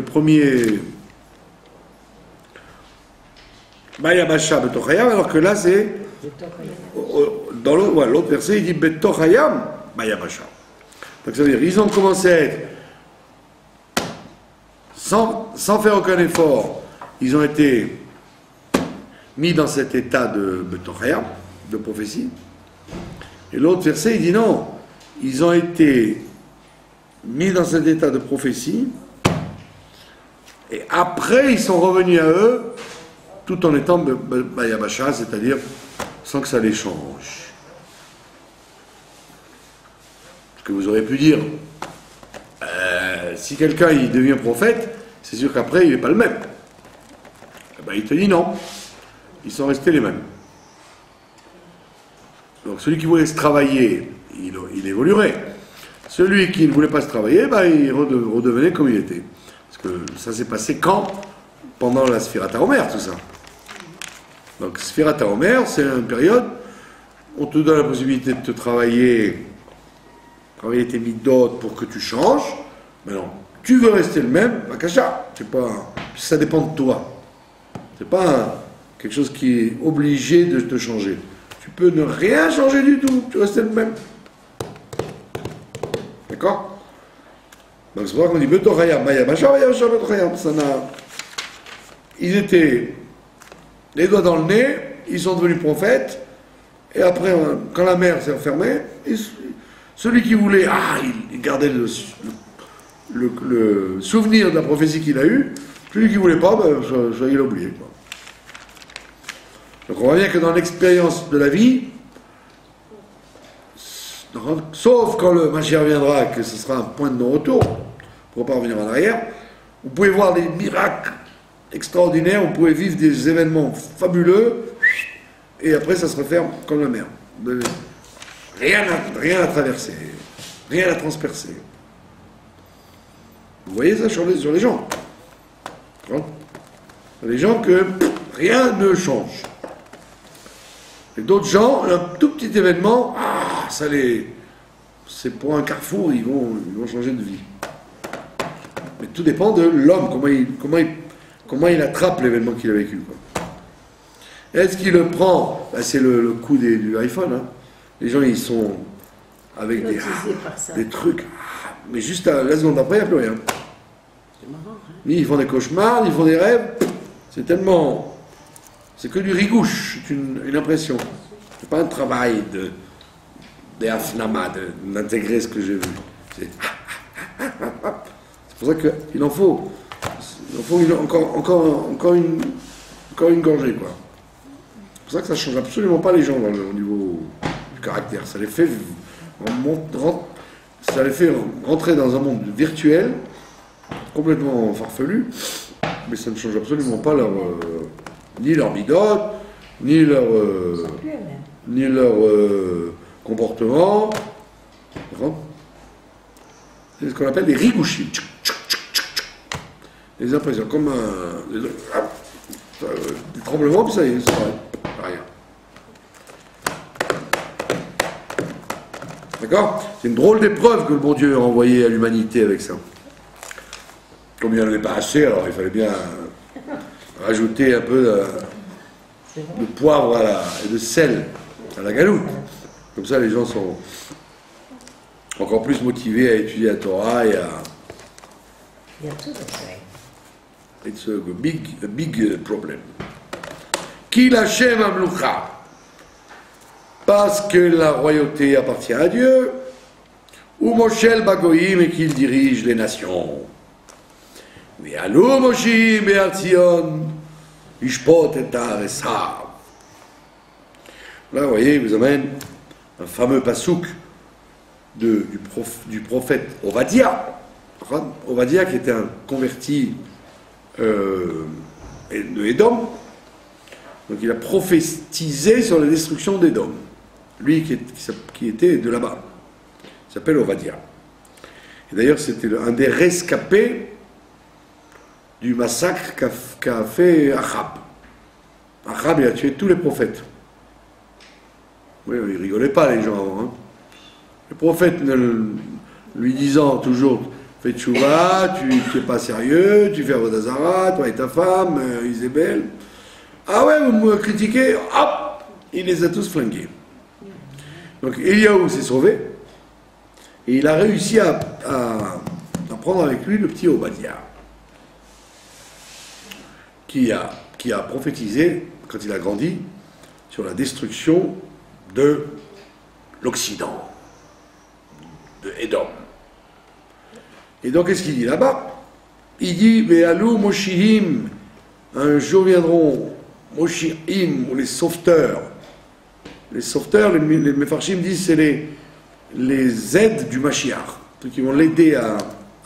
Bayabasha Betor Hayam, alors que là c'est. Dans l'autre verset, il dit Betor Hayam Bayabasha. Donc ça veut dire, ils ont commencé à être. Sans faire aucun effort, ils ont été mis dans cet état de Betor Hayam, de prophétie. Et l'autre verset, il dit non, ils ont été mis dans cet état de prophétie, et après ils sont revenus à eux, tout en étant Bayabasha, c'est-à-dire sans que ça les change. Parce que vous aurez pu dire, si quelqu'un il devient prophète, c'est sûr qu'après il n'est pas le même. Eh ben, il te dit non, ils sont restés les mêmes. Donc celui qui voulait se travailler, il évoluerait. Celui qui ne voulait pas se travailler, ben, il redevenait comme il était. Parce que ça s'est passé quand? Pendant la Sfirat HaOmer, tout ça. Donc Sfirat HaOmer, c'est une période où on te donne la possibilité de te travailler tes midot pour que tu changes. Mais non, tu veux rester le même, Bakasha. Ça dépend de toi. C'est pas quelque chose qui est obligé de te changer. Tu peux ne rien changer du tout, tu restes le même. D'accord? Donc c'est pour ça qu'on dit Betor Hayam, Bayabasha, Bayabasha, Betor Hayam. Ils étaient les doigts dans le nez, ils sont devenus prophètes, et après, quand la mer s'est refermée, celui qui voulait, il gardait le souvenir de la prophétie qu'il a eue, celui qui ne voulait pas, il l'a oublié. Quoi. Donc on voit bien que dans l'expérience de la vie, sauf quand le Mashiach viendra, que ce sera un point de non-retour, pour ne pas revenir en arrière, vous pouvez voir des miracles extraordinaires, vous pouvez vivre des événements fabuleux, et après ça se referme comme la mer. Rien à traverser, rien à transpercer. Vous voyez ça sur les gens. Les gens que rien ne change. Et d'autres gens, un tout petit événement, c'est pour un carrefour, ils vont changer de vie. Mais tout dépend de l'homme, comment il attrape l'événement qu'il a vécu. Quoi. Est-ce qu'il le prend? C'est le coup du iPhone. Hein. Les gens, ils sont avec des trucs. Mais juste la seconde après, il n'y a plus rien. C'est marrant, hein? Ils font des cauchemars, ils font des rêves. C'est tellement... C'est que du rigouche, c'est une impression. C'est pas un travail des afnama, d'intégrer ce que j'ai vu. C'est pour ça qu'il en faut. Encore une gorgée, quoi. C'est pour ça que ça ne change absolument pas les gens au niveau du caractère. Ça les fait rentrer dans un monde virtuel, complètement farfelu, mais ça ne change absolument pas ni leur bidote, ni leur comportement. C'est ce qu'on appelle des rigouchis. Les impressions, comme des tremblements, puis ça y est, c'est pareil. Rien. D'accord? C'est une drôle d'épreuve que le bon Dieu a envoyée à l'humanité avec ça. Comme il n'y en avait pas assez, alors il fallait bien rajouter un peu de poivre et de sel à la galoute. Comme ça, les gens sont encore plus motivés à étudier la Torah et à... Il y a tout à fait. It's a big problem. Qui l'Hachem Amloucha? Parce que la royauté appartient à Dieu, ou Moshel Bagoïm et qu'il dirige les nations. Mais allô Moshim et Arzion, Ishpot et Esav. Là, vous voyez, il vous amène un fameux pasouk du prophète Ovadia. Ovadia qui était un converti de Édom. Donc il a prophétisé sur la destruction d'Édom. Lui qui était de là-bas. Il s'appelle Ovadia. Et d'ailleurs, c'était un des rescapés du massacre qu'a fait Achab. Achab, il a tué tous les prophètes. Oui, ils ne rigolaient pas, les gens, avant. Hein. Les prophètes lui disant toujours, fais tchouva, tu n'es pas sérieux, tu fais Avodazara, toi et ta femme, Isabelle. Ah ouais, vous me critiquez, hop, il les a tous flingués. Donc Eliaou s'est sauvé, et il a réussi à prendre avec lui le petit Obadiah, qui a prophétisé, quand il a grandi, sur la destruction de l'Occident, de Édom. Et donc, qu'est-ce qu'il dit là-bas? Il dit, Ve'alou Moshihim, un jour viendront, Moshihim, ou les sauveteurs. Les sauveteurs, les Mefarshim disent, c'est les aides du Mashiach, ceux qui vont l'aider à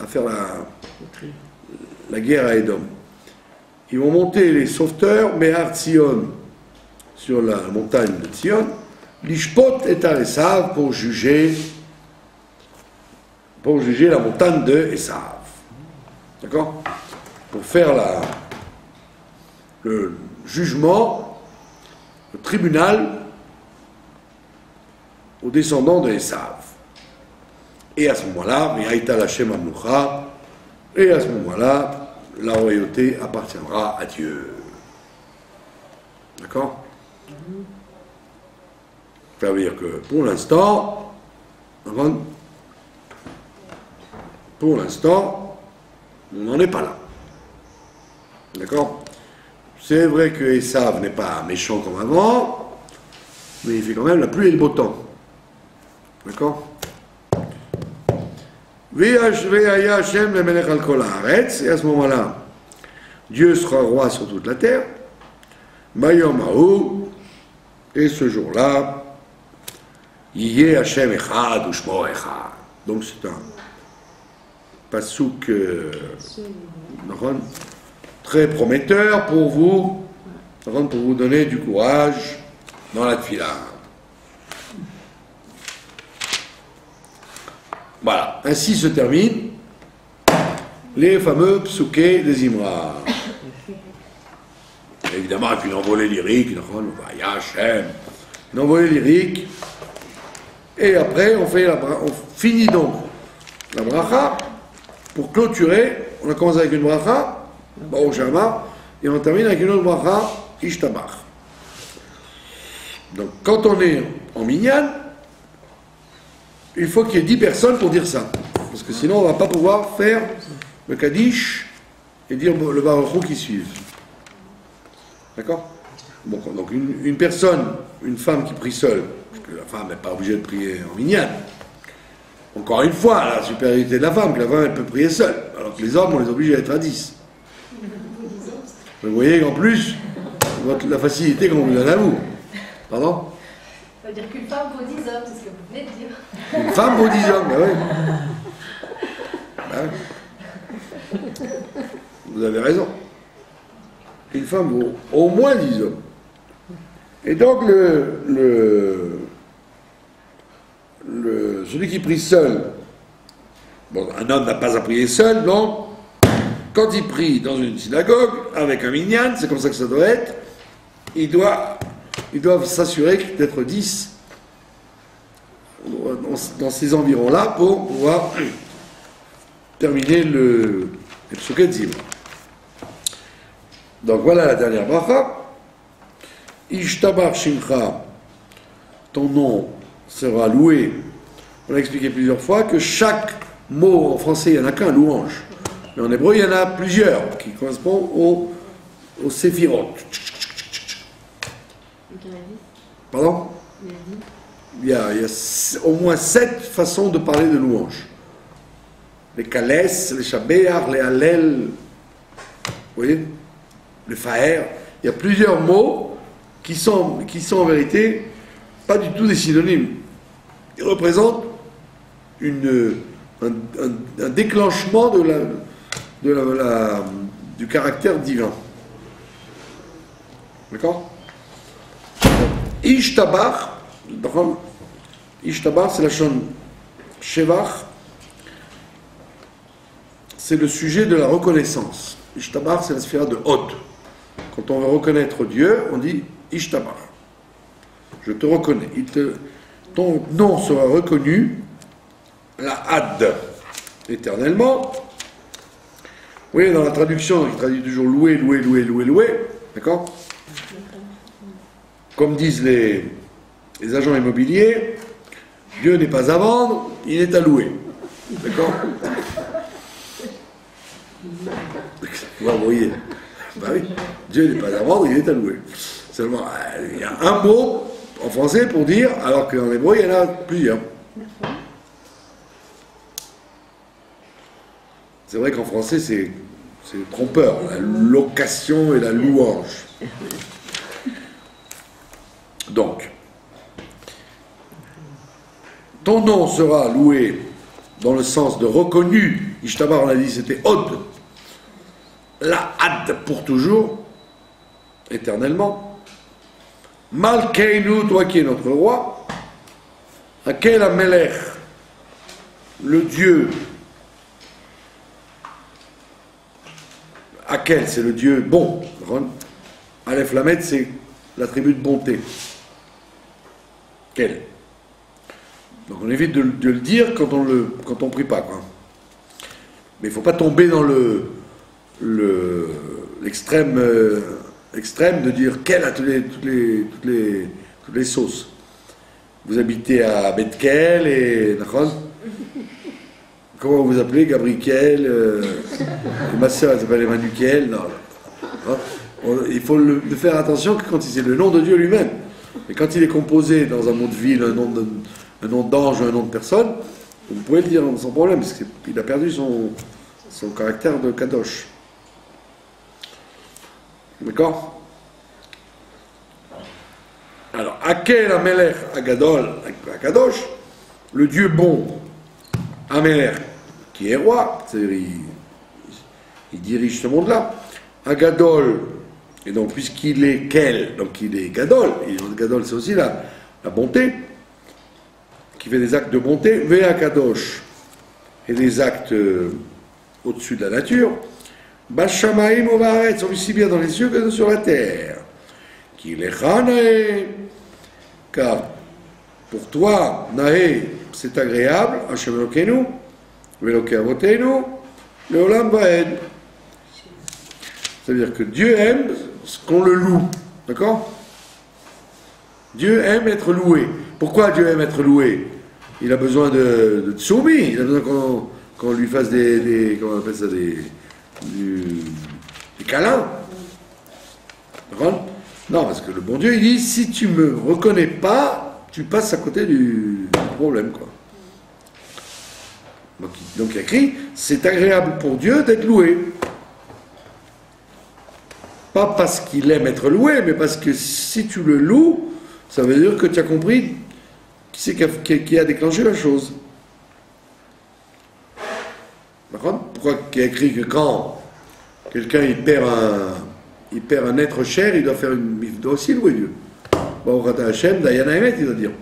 faire la guerre à Édom. Ils vont monter les sauveteurs, Mehar Tzion, sur la montagne de Tzion, l'Ishpot et Esav pour juger la montagne de Esav. D'accord? Pour faire le jugement, le tribunal aux descendants de Esav. Et à ce moment-là, et à ce moment-là, la royauté appartiendra à Dieu. D'accord? Ça veut dire que pour l'instant, on n'en est pas là. D'accord? C'est vrai que Esav n'est pas méchant comme avant, mais il fait quand même la pluie et le beau temps. D'accord? Et à ce moment-là, Dieu sera roi sur toute la terre. Et ce jour-là, Yé Hashem Echad Ushmo Echad. Donc c'est un pasouk très prometteur pour vous donner du courage dans la tfila. Voilà, ainsi se terminent les fameux psuké des Imra. Évidemment, avec une envolée lyrique, une envolée lyrique, et après on finit donc la bracha pour clôturer. On a commencé avec une bracha, Baruch Shama, et on termine avec une autre bracha, Ishtabach. Donc quand on est en minyan, il faut qu'il y ait 10 personnes pour dire ça, parce que sinon on ne va pas pouvoir faire le Kaddish et dire le Baruch Hu qui suivent. D'accord? Bon, donc une personne, une femme qui prie seule, parce que la femme n'est pas obligée de prier en minyan. Encore une fois, la supériorité de la femme, que la femme elle peut prier seule, alors que les hommes on les oblige à être à 10. Vous voyez qu'en plus, la facilité qu'on vous donne à vous. Pardon? Ça veut dire qu'une femme vaut 10 hommes, c'est ce que vous venez de dire. Une femme vaut 10 hommes, bah oui. Bah oui. Vous avez raison. Une femme vaut au moins 10 hommes. Et donc, celui qui prie seul, bon, un homme n'a pas à prier seul, donc, quand il prie dans une synagogue, avec un minyan, c'est comme ça que ça doit être, ils doivent s'assurer d'être 10 dans ces environs-là pour pouvoir terminer le psuké de Zimra. Donc voilà la dernière bracha. Ishtabar Shimcha, ton nom sera loué. On a expliqué plusieurs fois que chaque mot en français, il n'y en a qu'un, louange. Mais en hébreu, il y en a plusieurs qui correspondent au séphirot. Pardon? Il y a au moins 7 façons de parler de louange. Les kalès, les shabéar, les hallel, vous voyez? Le faher. Il y a plusieurs mots qui sont en vérité pas du tout des synonymes. Ils représentent un déclenchement du caractère divin. D'accord? Ishtabar, c'est la chaîne Shevach, c'est le sujet de la reconnaissance. Ishtabar, c'est la sphère de Hod. Quand on veut reconnaître Dieu, on dit Ishtabar. Je te reconnais. Ton nom sera reconnu, la Had, éternellement. Vous voyez, dans la traduction, il traduit toujours louer, louer, louer, louer, louer. D'accord? Comme disent les agents immobiliers, Dieu n'est pas à vendre, il est à louer. D'accord? Vous voyez? Ben oui, Dieu n'est pas à vendre, il est à louer. Seulement, il y a un mot en français pour dire, alors qu'en hébreu, il y en a plusieurs. C'est vrai qu'en français, c'est trompeur, la location et la louange. Donc, ton nom sera loué dans le sens de reconnu. Ishtabar, on a dit, c'était Hod. La Had pour toujours, éternellement. Malkeinu, toi qui es notre roi. Akel Amelech, le Dieu. Akel, c'est le Dieu bon. Aleph Lamed, c'est l'attribut de bonté. Quel? Donc on évite de le dire quand on prie pas, quoi. Mais il ne faut pas tomber dans l'extrême extrême de dire quel à toutes les sauces. Vous habitez à Betkel et comment vous appelez? Gabriel, ma soeur elle s'appelle Emmanuel. Non. Il faut faire attention que quand c'est le nom de Dieu lui-même. Et quand il est composé dans un nom de ville, un nom d'ange, un nom de personne, vous pouvez le dire sans problème, parce qu'il a perdu son caractère de Kadosh. D'accord? Alors, Akel Amelech Agadol Akadosh, le Dieu bon, Amelech, qui est roi, c'est-à-dire il dirige ce monde-là, Agadol, Et donc, puisqu'il est quel, donc il est Gadol, et Gadol c'est aussi la bonté, qui fait des actes de bonté, Vea Kadosh, et des actes au-dessus de la nature, Bashamaim Ovaret, sont aussi bien dans les cieux que sur la terre. Qu'il est Chanae, car pour toi, Nae, c'est agréable, Hashem Elokeinu, Veloke Avotenu, Leolam Vaed. C'est-à-dire que Dieu aime ce qu'on le loue. D'accord? Dieu aime être loué. Pourquoi Dieu aime être loué? Il a besoin de tsumi, il a besoin qu'on lui fasse comment on appelle ça, des câlins. D'accord? Non, parce que le bon Dieu, il dit, si tu me reconnais pas, tu passes à côté du problème, quoi. Donc il y a écrit, c'est agréable pour Dieu d'être loué. Pas parce qu'il aime être loué, mais parce que si tu le loues, ça veut dire que tu as compris qui c'est qui a déclenché la chose. D'accord? Pourquoi il y a écrit que quand quelqu'un il perd un être cher, il doit aussi louer Dieu. Bon, quand Hachem, Dayana Emet, il doit dire.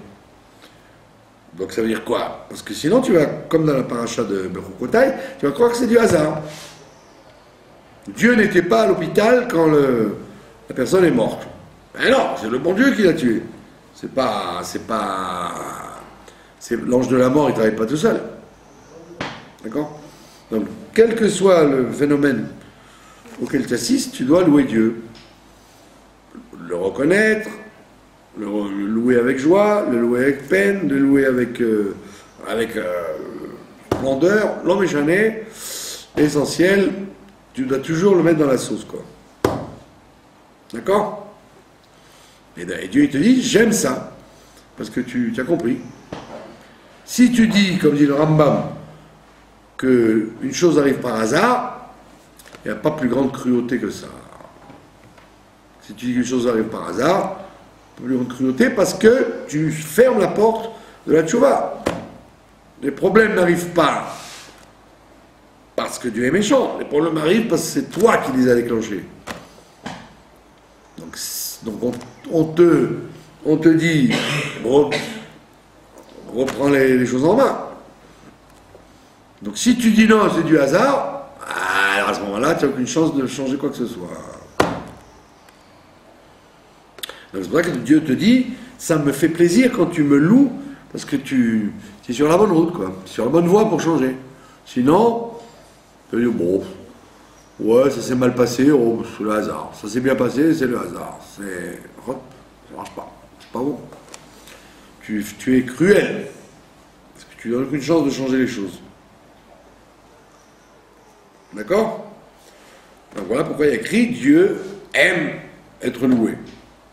Donc ça veut dire quoi? Parce que sinon tu vas, comme dans la paracha de Bechukotai, tu vas croire que c'est du hasard. Dieu n'était pas à l'hôpital quand la personne est morte. Mais non, c'est le bon Dieu qui l'a tué. C'est l'ange de la mort, il ne travaille pas tout seul. D'accord? Donc, quel que soit le phénomène auquel tu assistes, tu dois louer Dieu. Le reconnaître, le louer avec joie, le louer avec peine, le louer avec splendeur. L'homme est jamais l'essentiel, tu dois toujours le mettre dans la sauce, quoi. D'accord? Et Dieu, il te dit, j'aime ça, parce que tu as compris. Si tu dis, comme dit le Rambam, qu'une chose arrive par hasard, il n'y a pas plus grande cruauté que ça. Si tu dis qu'une chose arrive par hasard, plus grande cruauté, parce que tu fermes la porte de la tchouva. Les problèmes n'arrivent pas parce que Dieu est méchant. Les problèmes arrivent parce que c'est toi qui les as déclenchés. Donc on te dit, reprends les choses en main. Donc si tu dis non, c'est du hasard, alors à ce moment-là, tu n'as aucune chance de changer quoi que ce soit. Donc c'est pour ça que Dieu te dit, ça me fait plaisir quand tu me loues, parce que tu es sur la bonne route, quoi. Tu es sur la bonne voie pour changer. Sinon, tu vas dire, bon, ouais, ça s'est mal passé, oh, c'est le hasard. Ça s'est bien passé, c'est le hasard. Ça marche pas. C'est pas bon. Tu es cruel. Parce que tu n'as aucune chance de changer les choses. D'accord? Donc voilà pourquoi il y a écrit Dieu aime être loué.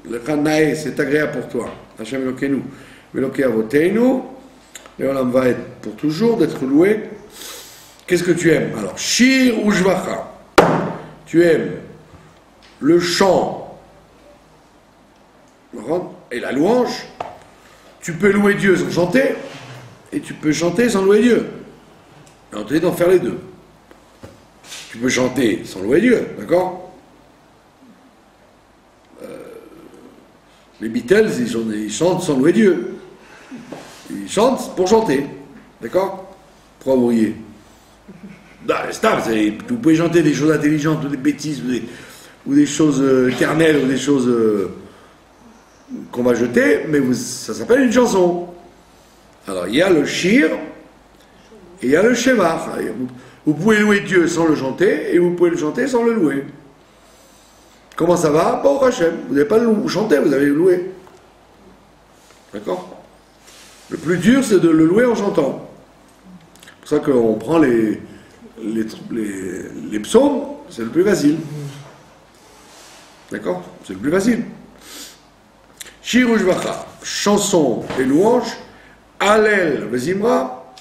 Le Chanae, c'est agréable pour toi. Hashem Elokeinu, Veloke Avotenu, et on va être pour toujours d'être loué. Qu'est-ce que tu aimes? Alors, Shir ou Jvacha. Tu aimes le chant et la louange. Tu peux louer Dieu sans chanter, et tu peux chanter sans louer Dieu. Et on te dit d'en faire les deux. Tu peux chanter sans louer Dieu, d'accord? Les Beatles, ils chantent sans louer Dieu. Ils chantent pour chanter, d'accord? Pourquoi vous riez? Vous pouvez chanter des choses intelligentes ou des bêtises ou des choses carnelles ou des choses qu'on va jeter, mais ça s'appelle une chanson. Alors il y a le shir et il y a le shevach. Vous pouvez louer Dieu sans le chanter et vous pouvez le chanter sans le louer. Comment ça va? Bon, Hachem, vous n'avez pas le chanter, vous avez le louer. D'accord? Le plus dur, c'est de le louer en chantant. C'est pour ça qu'on prend les psaumes, c'est le plus facile. D'accord? C'est le plus facile. Shir Ujvacha, chanson et louange, Hallel Vezimra,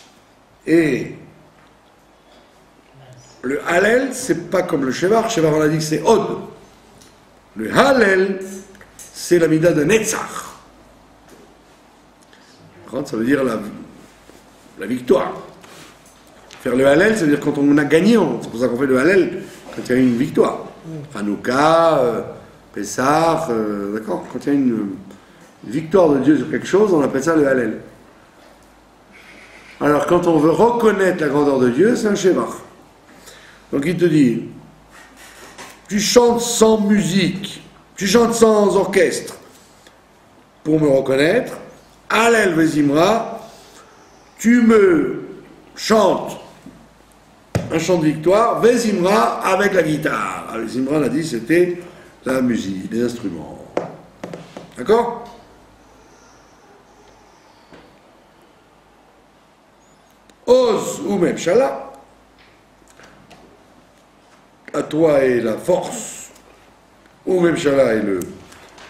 et le Hallel, c'est pas comme le Shevar. Shevar, on a dit que c'est Od. Le Hallel, c'est la mida de Netzach. Ça veut dire la victoire. Faire le Hallel, ça veut dire quand on a gagné, c'est pour ça qu'on fait le Hallel, quand il y a eu une victoire. Hanouka, Pessah, d'accord? Quand il y a une victoire de Dieu sur quelque chose, on appelle ça le Hallel. Alors quand on veut reconnaître la grandeur de Dieu, c'est un Shevach. Donc il te dit, tu chantes sans musique, tu chantes sans orchestre, pour me reconnaître, Hallel Vezimra, tu me chantes un chant de victoire, Vezimra avec la guitare. Alors, Vezimra, on a dit, c'était la musique, les instruments. D'accord? Oz ou Memshala, à toi est la force, ou Memshala est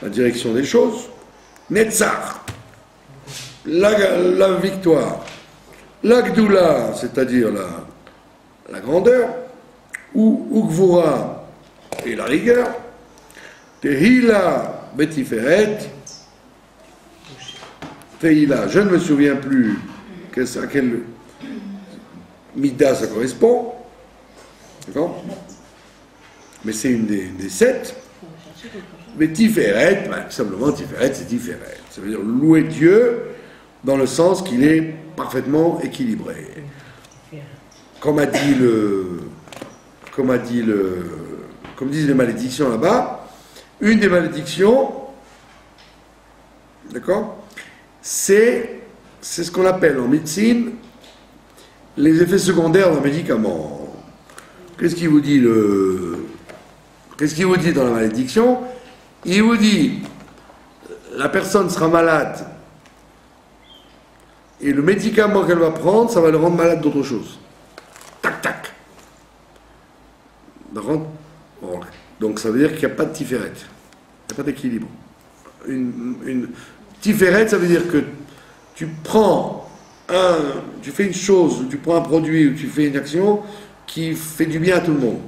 la direction des choses, Netzar, la victoire, la Gdoula, c'est-à-dire la grandeur, ou Gvura et la rigueur, Tehila Betiferet, Tehila, je ne me souviens plus à quel Mida ça correspond, d'accord? Mais c'est une des 7. Mais Tiferet, tout simplement Tiferet, c'est Tiferet. Ça veut dire louer Dieu dans le sens qu'il est parfaitement équilibré. Comme disent les malédictions là-bas, une des malédictions, d'accord, c'est ce qu'on appelle en médecine les effets secondaires d'un médicament. Qu'est-ce qu'il vous dit dans la malédiction? Il vous dit, la personne sera malade et le médicament qu'elle va prendre, ça va le rendre malade d'autre chose. Tac, tac. D'accord? Bon. Donc ça veut dire qu'il n'y a pas de tiferet. Il n'y a pas d'équilibre. Une tiferet, ça veut dire que tu fais une chose, ou tu prends un produit, ou tu fais une action qui fait du bien à tout le monde,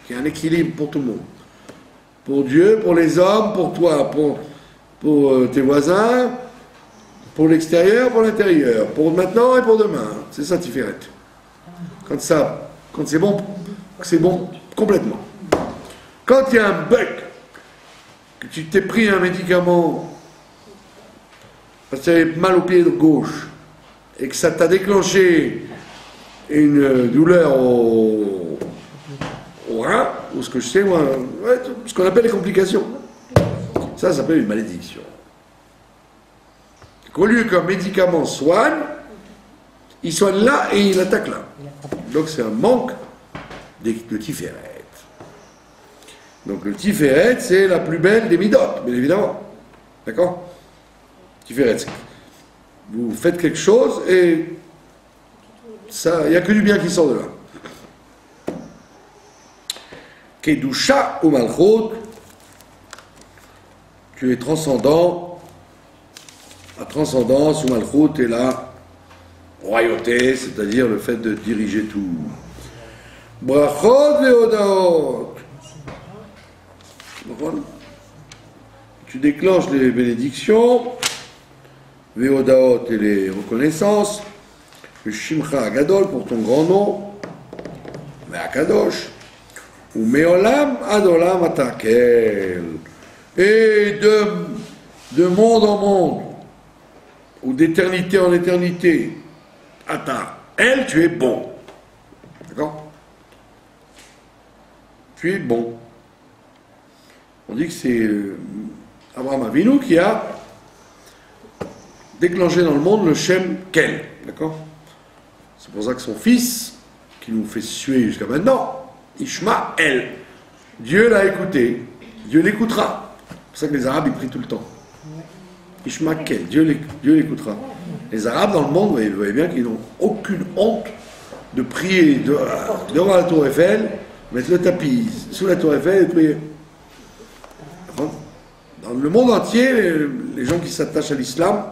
qui a un équilibre pour tout le monde. Pour Dieu, pour les hommes, pour toi, pour tes voisins, pour l'extérieur, pour l'intérieur, pour maintenant et pour demain. C'est ça, Tiferet. Quand c'est bon complètement. Quand il y a un bug, que tu t'es pris un médicament parce que tu avais mal au pied gauche, et que ça t'a déclenché une douleur au rein, ou ce que je sais, moi, ce qu'on appelle les complications. Ça s'appelle une malédiction. Qu'au lieu qu'un médicament soigne, il soigne là et il attaque là. Donc c'est un manque de Tiferet. Donc le Tiferet, c'est la plus belle des midotes, bien évidemment. D'accord? Tiferet, vous faites quelque chose et il n'y a que du bien qui sort de là. Kedusha ou Malchut, tu es transcendant. La transcendance ou Malchut est la royauté, c'est-à-dire le fait de diriger tout. Brachot leodaot. Tu déclenches les bénédictions, Veodaot et les reconnaissances, le Shimcha Agadol pour ton grand nom, Ve'akadosh, ou Meolam Adolam Atakel, et de monde en monde, ou d'éternité en éternité, Ata, elle, tu es bon. D'accord? Tu es bon. On dit que c'est Abraham Avinu qui a déclenché dans le monde le Shem Kel. D'accord? C'est pour ça que son fils, qui nous fait suer jusqu'à maintenant, Ishmaël, Dieu l'a écouté, Dieu l'écoutera. C'est pour ça que les Arabes ils prient tout le temps. Ishmaël, Dieu l'écoutera. Les Arabes dans le monde, vous voyez bien qu'ils n'ont aucune honte de prier devant la tour Eiffel, mettre le tapis sous la tour Eiffel et prier. Dans le monde entier, les gens qui s'attachent à l'islam,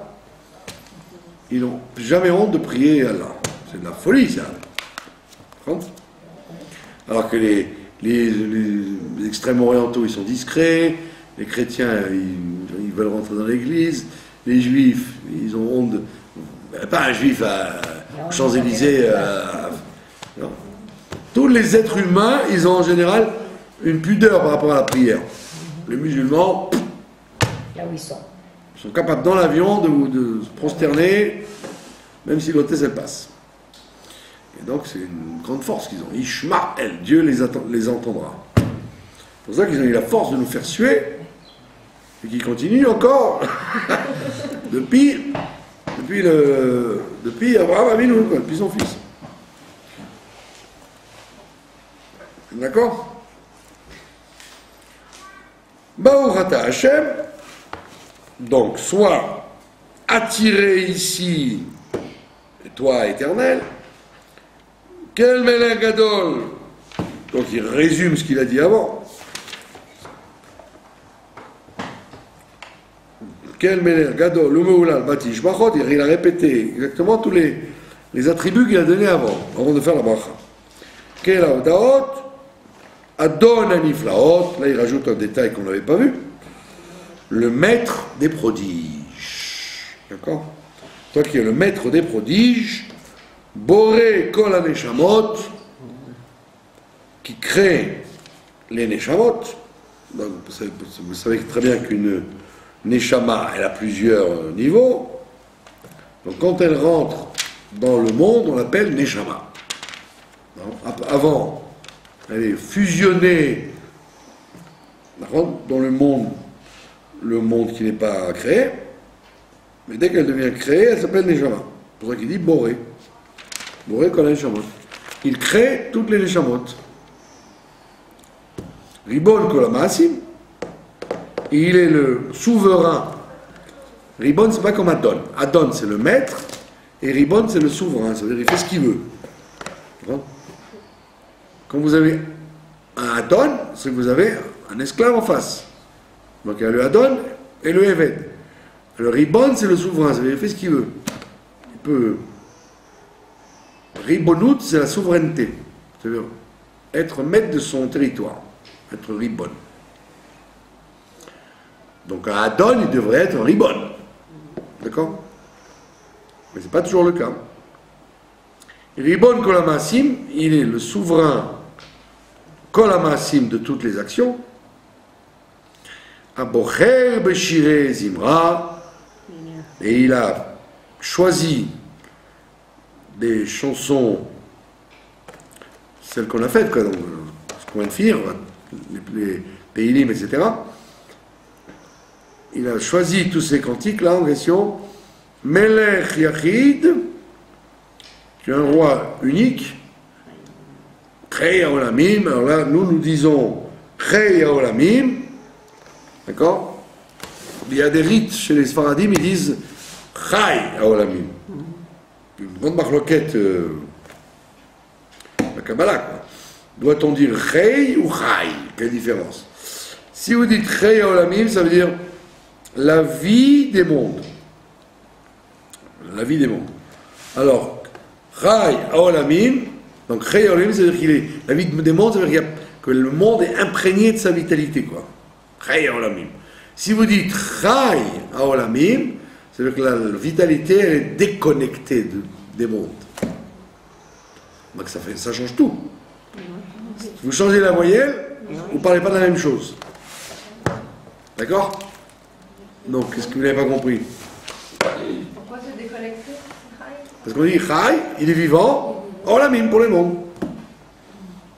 ils n'ont jamais honte de prier Allah. C'est de la folie, ça. Alors que les extrêmes orientaux, ils sont discrets, les chrétiens, ils veulent rentrer dans l'église, les juifs, ils ont honte de... Pas un juif aux Champs-Élysées. Non. Tous les êtres humains, ils ont en général une pudeur par rapport à la prière. les musulmans, Là où ils sont. sont capables dans l'avion de se prosterner, même si l'hôtesse elle passe. Et donc c'est une grande force qu'ils ont. Ishmael, Dieu les entendra. C'est pour ça qu'ils ont eu la force de nous faire suer, et qu'ils continuent encore depuis Abraham Avinu, quoi, depuis son fils. D'accord? Baruch Ata Hashem, donc soit attiré ici, et toi éternel, quel Melech Gadol, donc il résume ce qu'il a dit avant. Quel Melech Gadol, Umeulal Batish Bachot, il a répété exactement tous les attributs qu'il a donnés avant de faire la bracha. Quel Avdaot, Adon Aniflaot, là il rajoute un détail qu'on n'avait pas vu, le maître des prodiges. D'accord? Toi qui es le maître des prodiges, Boré Kol HaNeshamot, qui crée les Neshamot. Donc, vous savez très bien qu'une Neshama, elle a plusieurs niveaux. Donc quand elle rentre dans le monde, on l'appelle Neshama. Avant, elle est fusionnée dans le monde qui n'est pas créé, mais dès qu'elle devient créée, elle s'appelle Neshama. C'est pour ça qu'il dit Boré. Boré Kol HaNeshamot. Il crée toutes les Neshamot. Ribon Kol HaMaasim. Il est le souverain. Ribon, c'est pas comme Adon. Adon, c'est le maître, et Ribon, c'est le souverain. Ça veut dire qu'il fait ce qu'il veut. Quand vous avez un Adon, c'est que vous avez un esclave en face. Donc il y a le Adon et le Eved. Le Ribon, c'est le souverain. Ça veut dire qu'il fait ce qu'il veut. Il peut. Ribonout, c'est la souveraineté. C'est-à-dire être maître de son territoire. Être Ribon. Donc un Adon, il devrait être un Ribon. D'accord? Mais ce n'est pas toujours le cas. Ribon Kol HaMaasim, il est le souverain Kol HaMaasim de toutes les actions. Abocher Beshirei Zimra, et il a choisi des chansons, celles qu'on a faites, quoi, donc, ce qu'on vient de faire, les Teilim, etc. Il a choisi tous ces cantiques là en question. Melech Yachid, qui est un roi unique. Chei Haolamim. Alors là, nous disons Chei Haolamim. D'accord? Il y a des rites chez les Sfaradim, ils disent Chai Haolamim. Une grande marloquette, la Kabbalah, quoi. Doit-on dire Chei ou Chai? Quelle différence? Si vous dites Chei Haolamim, ça veut dire la vie des mondes. La vie des mondes. Alors, Chai Haolamim, donc Chai Haolamim, c'est-à-dire qu'il est la vie des mondes, ça veut dire que le monde est imprégné de sa vitalité, quoi. Chai Haolamim. Si vous dites Chai Haolamim, c'est-à-dire que la vitalité, elle est déconnectée des mondes. Donc ça change tout. Si vous changez la voyelle, vous ne parlez pas de la même chose. D'accord? Donc, qu'est-ce que vous n'avez pas compris? Pourquoi se déconnecter? Parce qu'on dit Chai, il est vivant, Haolamim pour les mondes.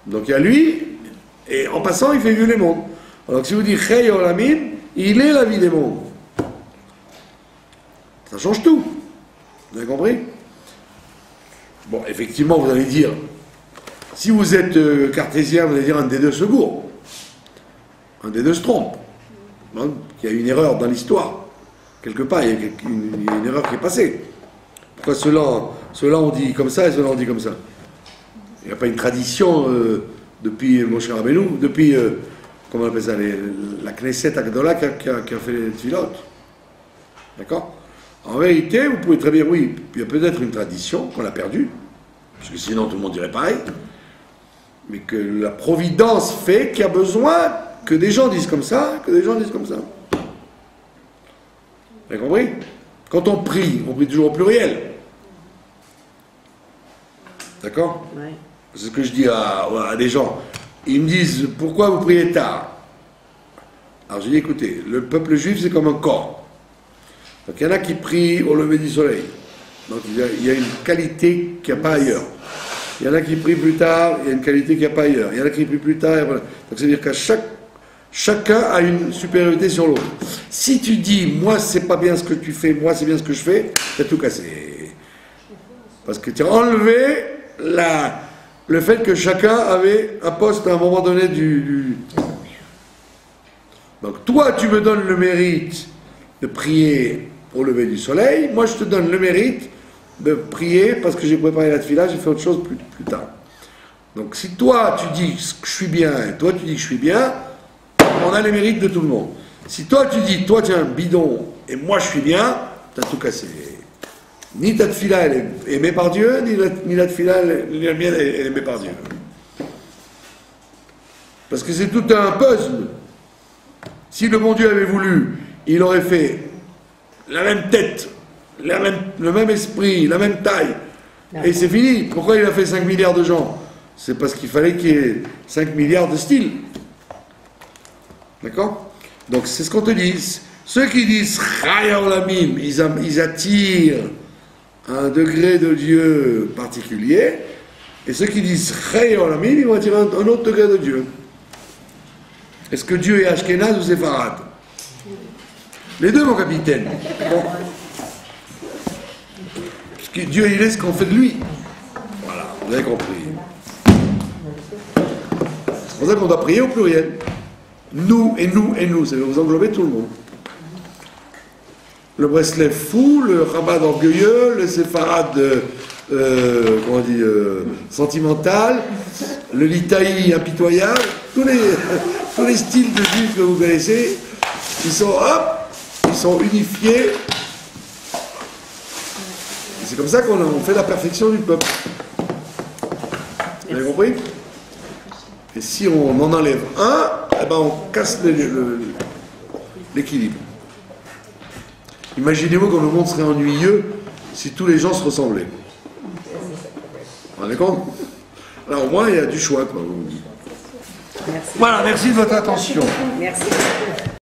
Donc il y a lui, et en passant, il fait vivre les mondes. Alors si vous dites Chei Haolamim, il est la vie des mondes. Ça change tout. Vous avez compris? Bon, effectivement, vous allez dire, si vous êtes cartésien, vous allez dire un des deux se gourre. Un des deux se trompe. Hein, il y a une erreur dans l'histoire. Quelque part, il y a une erreur qui est passée. Pourquoi ceux-là on dit comme ça et ceux-là on dit comme ça? Il n'y a pas une tradition depuis Moshe Rabbeinu, depuis, comment on appelle ça, la Knesset Agdola qui a fait les tfilotes. D'accord? En vérité, vous pouvez très bien, oui, il y a peut-être une tradition qu'on a perdue, parce que sinon tout le monde dirait pareil, mais que la providence fait qu'il y a besoin que des gens disent comme ça, que des gens disent comme ça. Vous avez compris? Quand on prie toujours au pluriel. D'accord? Ouais. C'est ce que je dis à des gens. Ils me disent, pourquoi vous priez tard? Alors j'ai dit, écoutez, le peuple juif, c'est comme un corps. Donc il y en a qui prient au lever du soleil. Donc il y a une qualité qu'il n'y a pas ailleurs. Il y en a qui prient plus tard, il y a une qualité qu'il n'y a pas ailleurs. Il y en a qui prient plus tard, et voilà. Donc c'est-à-dire qu'à chacun a une supériorité sur l'autre. Si tu dis, moi c'est pas bien ce que tu fais, moi c'est bien ce que je fais, t'as tout cassé. Parce que tu as enlevé le fait que chacun avait un poste à un moment donné Donc toi tu me donnes le mérite de prier au lever du soleil, moi je te donne le mérite de prier parce que j'ai préparé la tefila, j'ai fait autre chose plus tard. Donc si toi tu dis que je suis bien et toi tu dis que je suis bien, on a les mérites de tout le monde. Si toi tu dis, toi tu es un bidon et moi je suis bien, t'as tout cassé. Ni ta tefila elle est aimée par Dieu, ni la tefila la mienne elle est aimée par Dieu. Parce que c'est tout un puzzle. Si le bon Dieu avait voulu, il aurait fait la même tête, le même esprit, la même taille. Et c'est fini. Pourquoi il a fait 5 milliards de gens? C'est parce qu'il fallait qu'il y ait 5 milliards de styles. D'accord? Donc c'est ce qu'on te dit. Ceux qui disent Chaya Olamim, ils attirent un degré de Dieu particulier. Et ceux qui disent Chaya Olamim, ils vont attirer un autre degré de Dieu. Est-ce que Dieu est Ashkenaz ou Séfarade? Les deux, mon capitaine. Bon. Parce que Dieu, il est ce qu'on fait de lui. Voilà, vous avez compris. C'est pour ça qu'on doit prier au pluriel. Nous et nous et nous, ça veut vous englober tout le monde. Le Breslev fou, le Chabad orgueilleux, le Séfarade, comment on dit, sentimental, le Litaï impitoyable, tous les styles de juifs que vous connaissez, ils sont unifiés. Et c'est comme ça qu'on fait la perfection du peuple. Vous avez compris? Et si on en enlève un, eh ben on casse l'équilibre. Imaginez-vous que le monde serait ennuyeux si tous les gens se ressemblaient. Vous vous rendez compte? Alors au moins il y a du choix, quoi. Merci. Voilà, merci de votre attention. Merci.